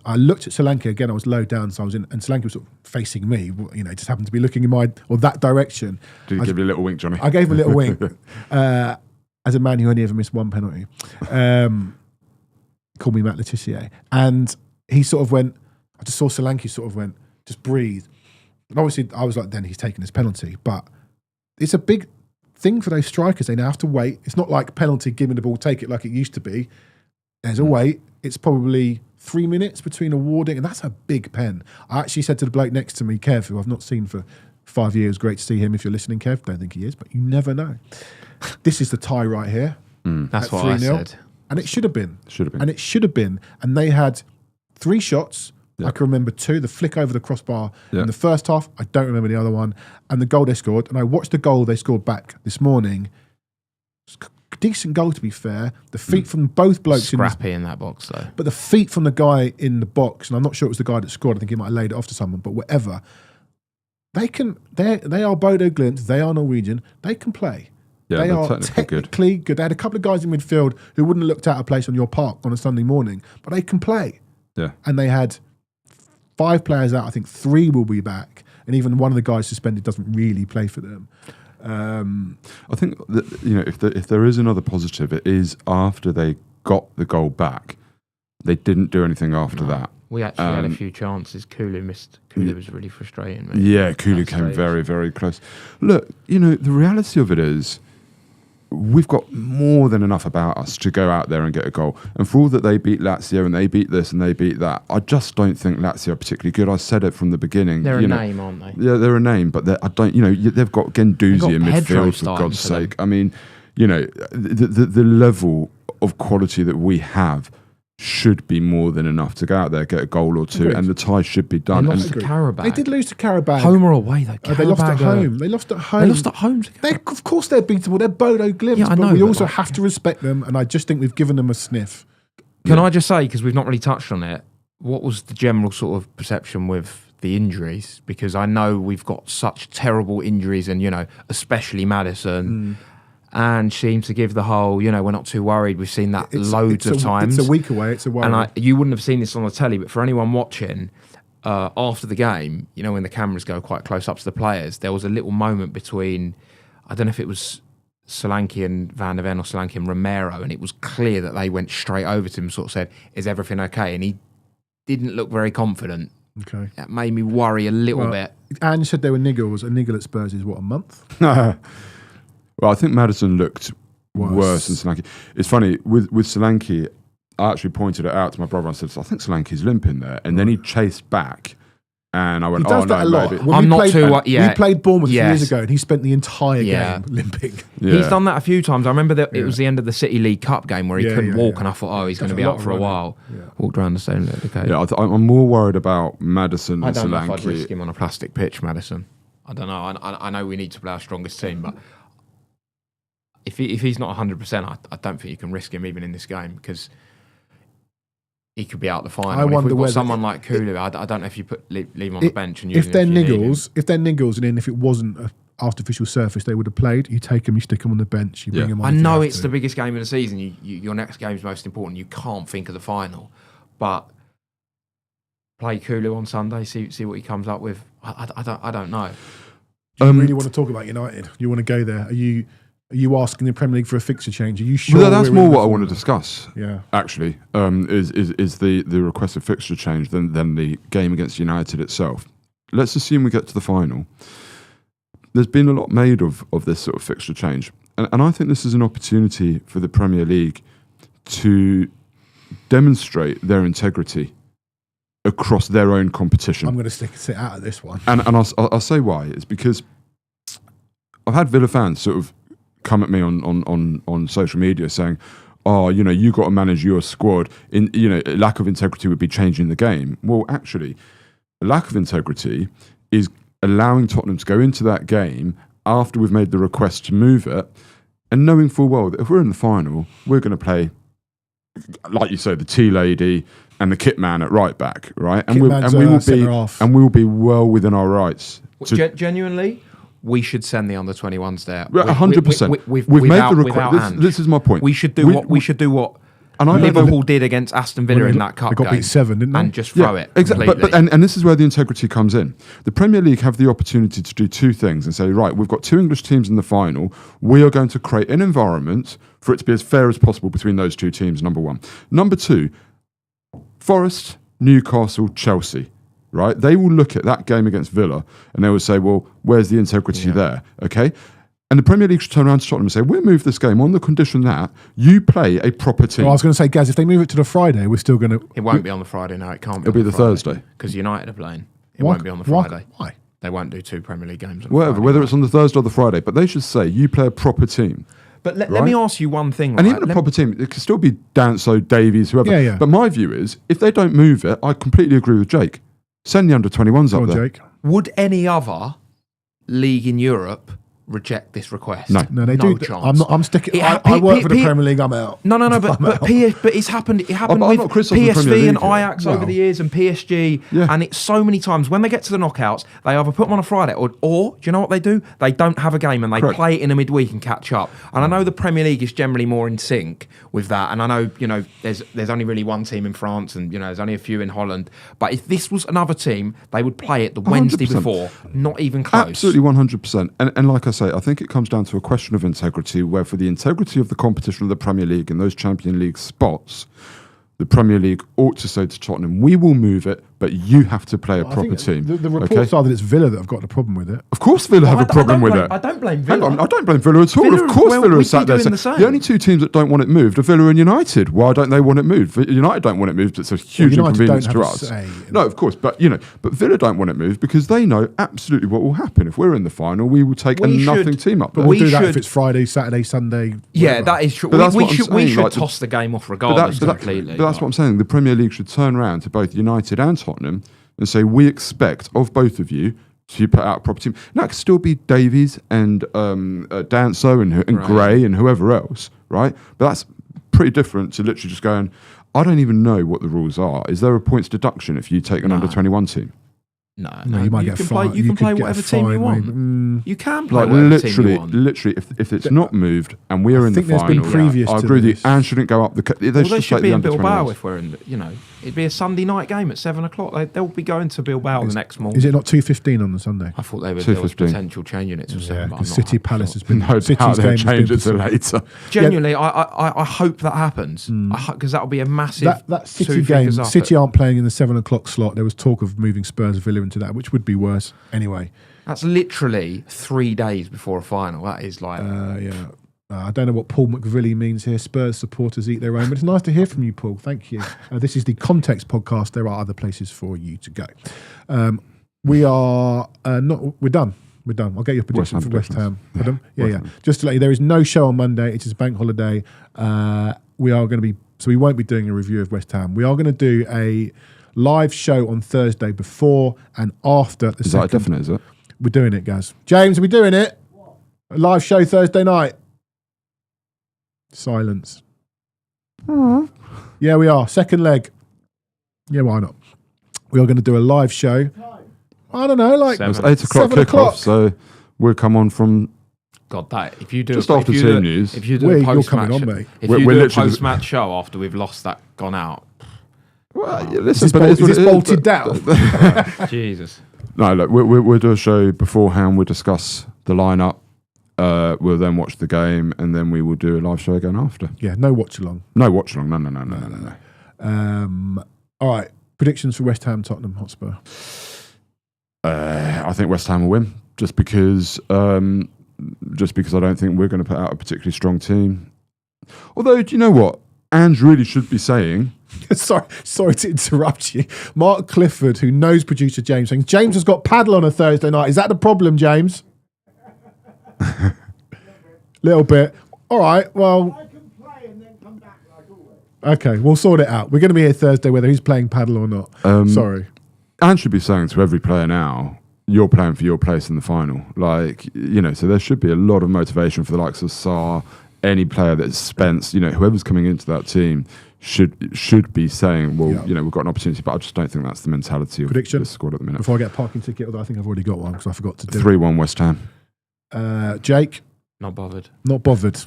I looked at Solanke again. I was low down, so I was in, and Solanke was sort of facing me. Just happened to be looking in that direction. Did he give you a little wink, Johnny? I gave him a little wink. As a man who only ever missed one penalty, call me Matt Letizia, and he sort of went. I just saw Solanke sort of went, just breathe. And obviously, I was like, then he's taking his penalty, but it's a big thing for those strikers. They now have to wait. It's not like penalty, give me the ball, take it like it used to be. There's a wait. It's probably 3 minutes between awarding, and that's a big pen. I actually said to the bloke next to me, Kev, who I've not seen for 5 years, great to see him if you're listening, Kev. Don't think he is, but you never know. This is the tie right here. That's at what I 3-0. said. And it should have been. And it should have been. And they had 3 shots. I can remember 2, the flick over the crossbar in the first half. I don't remember the other one. And the goal they scored. And I watched the goal they scored back this morning. It's a decent goal, to be fair. The feet from both blokes. Scrappy in that box, though. But the feet from the guy in the box, and I'm not sure it was the guy that scored. I think he might have laid it off to someone. But whatever. They are Bodo Glimt. They are Norwegian. They can play. Yeah, they they're are technically good. They had a couple of guys in midfield who wouldn't have looked out of place on your park on a Sunday morning, but they can play. Yeah. And they had 5 players out. I think 3 will be back. And even one of the guys suspended doesn't really play for them. I think that, if there is another positive, it is after they got the goal back, they didn't do anything after that. We actually had a few chances. Kulu missed. Kulu was really frustrating. Mate. Yeah, Kulu came very, very close. Look, the reality of it is we've got more than enough about us to go out there and get a goal. And for all that they beat Lazio and they beat this and they beat that, I just don't think Lazio are particularly good. I said it from the beginning. They're a name, aren't they? Yeah, they're a name, but I don't. They've got Guendouzi in Pedro midfield, for God's starting sake. I mean, the level of quality that we have should be more than enough to go out there, get a goal or 2, Agreed. and the tie should be done. They lost And to Karabakh. They did lose to Karabakh. Home or away, though? They lost at Karabakh, home. They lost at home. They lost at home. Of course they're beatable. They're Bodo Glimt. Yeah, I know, but we but also like- have to respect them, and I just think we've given them a sniff. Can I just say, because we've not really touched on it, what was the general sort of perception with the injuries? Because I know we've got such terrible injuries, and especially Maddison, and seems to give the whole, we're not too worried. We've seen that loads of times. It's a week away. It's a while. And you wouldn't have seen this on the telly, but for anyone watching, after the game, when the cameras go quite close up to the players, there was a little moment between, I don't know if it was Solanke and Van der Ven or Solanke and Romero, and it was clear that they went straight over to him and sort of said, is everything okay? And he didn't look very confident Okay. That made me worry a little bit. And you said they were niggles. A niggle at Spurs is what, a month? Well, I think Maddison looked worse than Solanke. It's funny, with Solanke, I actually pointed it out to my brother and said, I think Solanke's limping there. And then he chased back. And I went, he does that a lot. Maybe. When we played Bournemouth years ago, and he spent the entire game limping. Yeah. He's done that a few times. I remember that it was the end of the City League Cup game where he couldn't walk, and I thought, oh, he's going to be out for a while. Walked around the stadium. Okay. Yeah, I'm more worried about Maddison and Solanke. I don't know if I'd risk him on a plastic pitch, Maddison. I don't know. I know we need to play our strongest team, but if he's not 100%, I don't think you can risk him even in this game because he could be out the final. I wonder whether someone like Kulu, I don't know if you leave him on the bench and use if they're niggles, and then if it wasn't an artificial surface, they would have played. You take them, you stick them on the bench, you bring them on. I know it's the biggest game of the season. Your next game is most important. You can't think of the final, but play Kulu on Sunday. See what he comes up with. I don't know. Do you really want to talk about United? You want to go there? Are you asking the Premier League for a fixture change? Are you sure? Well, that's more what I want to discuss. Yeah, actually, is the requested fixture change than the game against United itself. Let's assume we get to the final. There's been a lot made of this sort of fixture change, and I think this is an opportunity for the Premier League to demonstrate their integrity across their own competition. I'm going to sit out of this one, and I'll say why. It's because I've had Villa fans sort of come at me on social media saying, oh, you got to manage your squad. Lack of integrity would be changing the game. Well, actually, a lack of integrity is allowing Tottenham to go into that game after we've made the request to move it and knowing full well that if we're in the final, we're going to play, like you say, the tea lady and the kit man at right back, right? And we will be well within our rights. Genuinely, we should send the under-21s there. 100%. We've made the request. This is my point. We should do what Liverpool did against Aston Villa in that cup game. They got beat 7, didn't they? And just throw it exactly. completely. And this is where the integrity comes in. The Premier League have the opportunity to do two things and say, right, we've got 2 English teams in the final. We are going to create an environment for it to be as fair as possible between those 2 teams, number 1. Number 2, Forest, Newcastle, Chelsea. Right, they will look at that game against Villa and they will say, well, where's the integrity there? Okay. And the Premier League should turn around to Tottenham and say, we'll move this game on the condition that you play a proper team. Well, I was going to say, Gaz, if they move it to the Friday, we're still going to... It won't be on the Friday, no, it can't be. It'll be the Thursday. Because United are playing. It won't be on the Friday. Why? They won't do 2 Premier League games on Whatever, Friday. whether it's on the Thursday or the Friday. But they should say, you play a proper team. But let me ask you one thing. And even a proper team, it could still be Danso, Davies, whoever. Yeah. But my view is, if they don't move it, I completely agree with Jake. Send the under-21s up there. Jake. Would any other league in Europe reject this request? No, they do. Chance. I'm sticking. I work for the Premier League. I'm out. No. But it's happened. It happened I'm with not criticising the Premier PSV League and here. Ajax over the years, and PSG. Yeah. And it's so many times when they get to the knockouts, they either put them on a Friday or do you know what they do? They don't have a game and they play it in a midweek and catch up. And I know the Premier League is generally more in sync with that. And I know there's only really one team in France, and there's only a few in Holland. But if this was another team, they would play it the Wednesday 100%. before, not even close. Absolutely 100%. And like I say, I think it comes down to a question of integrity, where for the integrity of the competition of the Premier League and those Champions League spots, the Premier League ought to say to Tottenham, we will move it, but you have to play a proper team. The reports are that it's Villa that have got the problem with it. Of course Villa have a problem with it. I don't blame Villa. Hang on, I don't blame Villa at all. Of course Villa is sat there saying, the only 2 teams that don't want it moved are Villa and United. Why don't they want it moved? United don't want it moved. It's a huge inconvenience to us. No, of course. But Villa don't want it moved because they know absolutely what will happen. If we're in the final, we will take a nothing team up there. But we'll do that if it's Friday, Saturday, Sunday. Yeah, that is true. We should toss the game off regardless completely. But that's what I'm saying. The Premier League should turn around to both United and Tottenham and say, we expect of both of you to put out a proper team. Now, it could still be Davies and Danso and Gray and whoever else, right? But that's pretty different to literally just going, I don't even know what the rules are. Is there a points deduction if you take an under-21 team? No, you might get can fined. play. You can could play get whatever a team you fine, want. maybe. You can play Like whatever team you want. literally, if it's not moved and we're in the think there's final, been previous I to agree with you. this. And shouldn't go up the. They should be in the Bilbao under-21s. if we're in. It'd be a Sunday night game at 7 o'clock. They'll be going to Bilbao the next morning. Is it not 2:15 on the Sunday? I thought there was potential changing it to 7. Yeah, but I'm because not City Palace has been. No doubt City's they'll game change it has to been later. Genuinely, I hope that happens because that'll be a massive. That City two game. fingers up City at- aren't playing in the 7 o'clock slot. There was talk of moving Spurs Villa into that, which would be worse anyway. That's literally 3 days before a final. That is like. Yeah. I don't know what Paul McVilly means here. Spurs supporters eat their own, but it's nice to hear from you, Paul. Thank you. This is the Context podcast. There are other places for you to go. We are not. We're done. We're done. I'll get your prediction for West Ham. Pardon? Yeah. Just to let you, there is no show on Monday. It is a bank holiday. We are going to be. So we won't be doing a review of West Ham. We are going to do a live show on Thursday before and after the Is second. that a definite? Is it? We're doing it, guys. James, are we doing it? A live show Thursday night. Silence. Yeah, we are. Second leg. Yeah, why not? We are going to do a live show. I don't know, like 7. It's 8 o'clock 7 o'clock. kickoff, so we'll come on from God, that if you do just a, after if you team do, news. if you do Where a you're post coming match, on, mate. if We're you do a literally- post match show after we've lost that gone out, Well, yeah, Is listen, but this, it's what is this it is, bolted but- down? Jesus. No, look, we'll do a show beforehand. We'll discuss the lineup. We'll then watch the game, and then we will do a live show again after. Yeah, no watch along. No watch along. No. All right, predictions for West Ham, Tottenham Hotspur. I think West Ham will win, just because I don't think we're going to put out a particularly strong team. Although, do you know what? Ange really should be saying. Sorry to interrupt you. Mark Clifford, who knows producer James, saying James has got paddle on a Thursday night. Is that the problem, James? Little bit. All right. Well. I can play and then come back like always. Okay, we'll sort it out. We're going to be here Thursday, whether he's playing paddle or not. Sorry. Ange should be saying to every player now, you're playing for your place in the final. So there should be a lot of motivation for the likes of Sarr, any player that's Spence, whoever's coming into that team should be saying, well, we've got an opportunity, but I just don't think that's the mentality of Prediction? the squad at the minute. Before I get a parking ticket, although I think I've already got one because I forgot to do 3-1 West Ham. it. Jake, Not bothered. not bothered.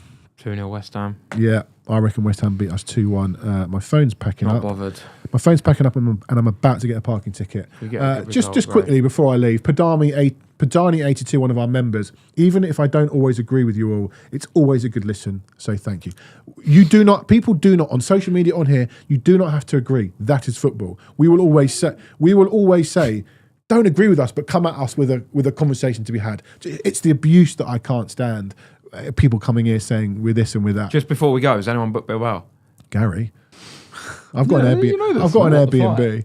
2-0 West Ham. Yeah, I reckon West Ham beat us 2-1. My phone's packing Not up. bothered. My phone's packing up and I'm about to get a parking ticket. We get a good Just result, quickly before I leave, Padani82, one of our members, even if I don't always agree with you all, it's always a good listen, so thank you. People do not, on social media on here, you do not have to agree. That is football. We will always say, don't agree with us, but come at us with a conversation to be had. It's the abuse that I can't stand. People coming here saying we're this and we're that. Just before we go, has anyone booked Bilbao? Gary, I've got an you know Airbnb. this. I've got an What the Airbnb.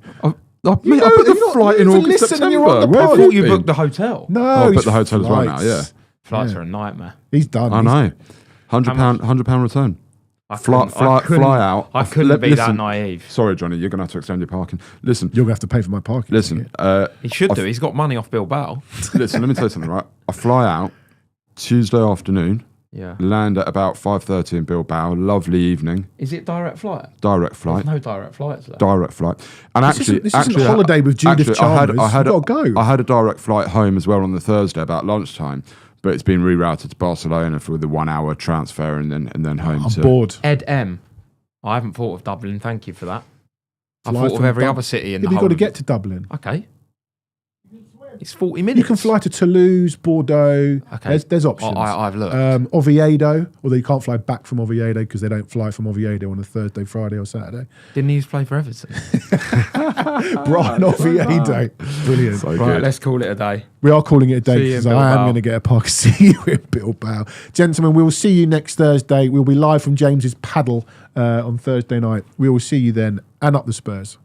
I put you're the not- flight you in even August, listen September. and you're on the Where pod. have I thought you you been? booked the hotel. No, Oh, but it's the hotel as well now, flights. Flights are a nightmare. He's done. I know. much? £100 return. I Fly couldn't- out. I couldn't be that Listen, naive. Sorry, Johnny, you're going to have to extend your parking. Listen, You're going to have to pay for my parking. listen, ticket. He should do. He's got money off Bilbao. listen. Let me tell you something, right? I fly out Tuesday afternoon, Yeah. land at about 5:30 in Bilbao. Lovely evening, Is it direct flight? direct flight. There's no direct flights there. Direct flight, and This isn't a holiday with Judith Chalmers. I had You've got to go. I had a direct flight home as well on the Thursday about lunchtime, but it's been rerouted to Barcelona for the 1 hour transfer and then home. I'm to bored. Ed M. I haven't thought of Dublin. Thank you for that. I Fly thought of from every Dub- other city in Yeah, the you've whole. got to get to Dublin. Okay. It's 40 minutes. You can fly to Toulouse, Bordeaux. Okay. There's options. I've looked. Oviedo, although you can't fly back from Oviedo because they don't fly from Oviedo on a Thursday, Friday, or Saturday. Didn't he used to play for Everton? Brian Oviedo, brilliant. So Right, good. let's call it a day. We are calling it a day See you in because I am Bilbao. going to get a park. See you in Bilbao, gentlemen. We will see you next Thursday. We'll be live from James's paddle on Thursday night. We will see you then, and up the Spurs.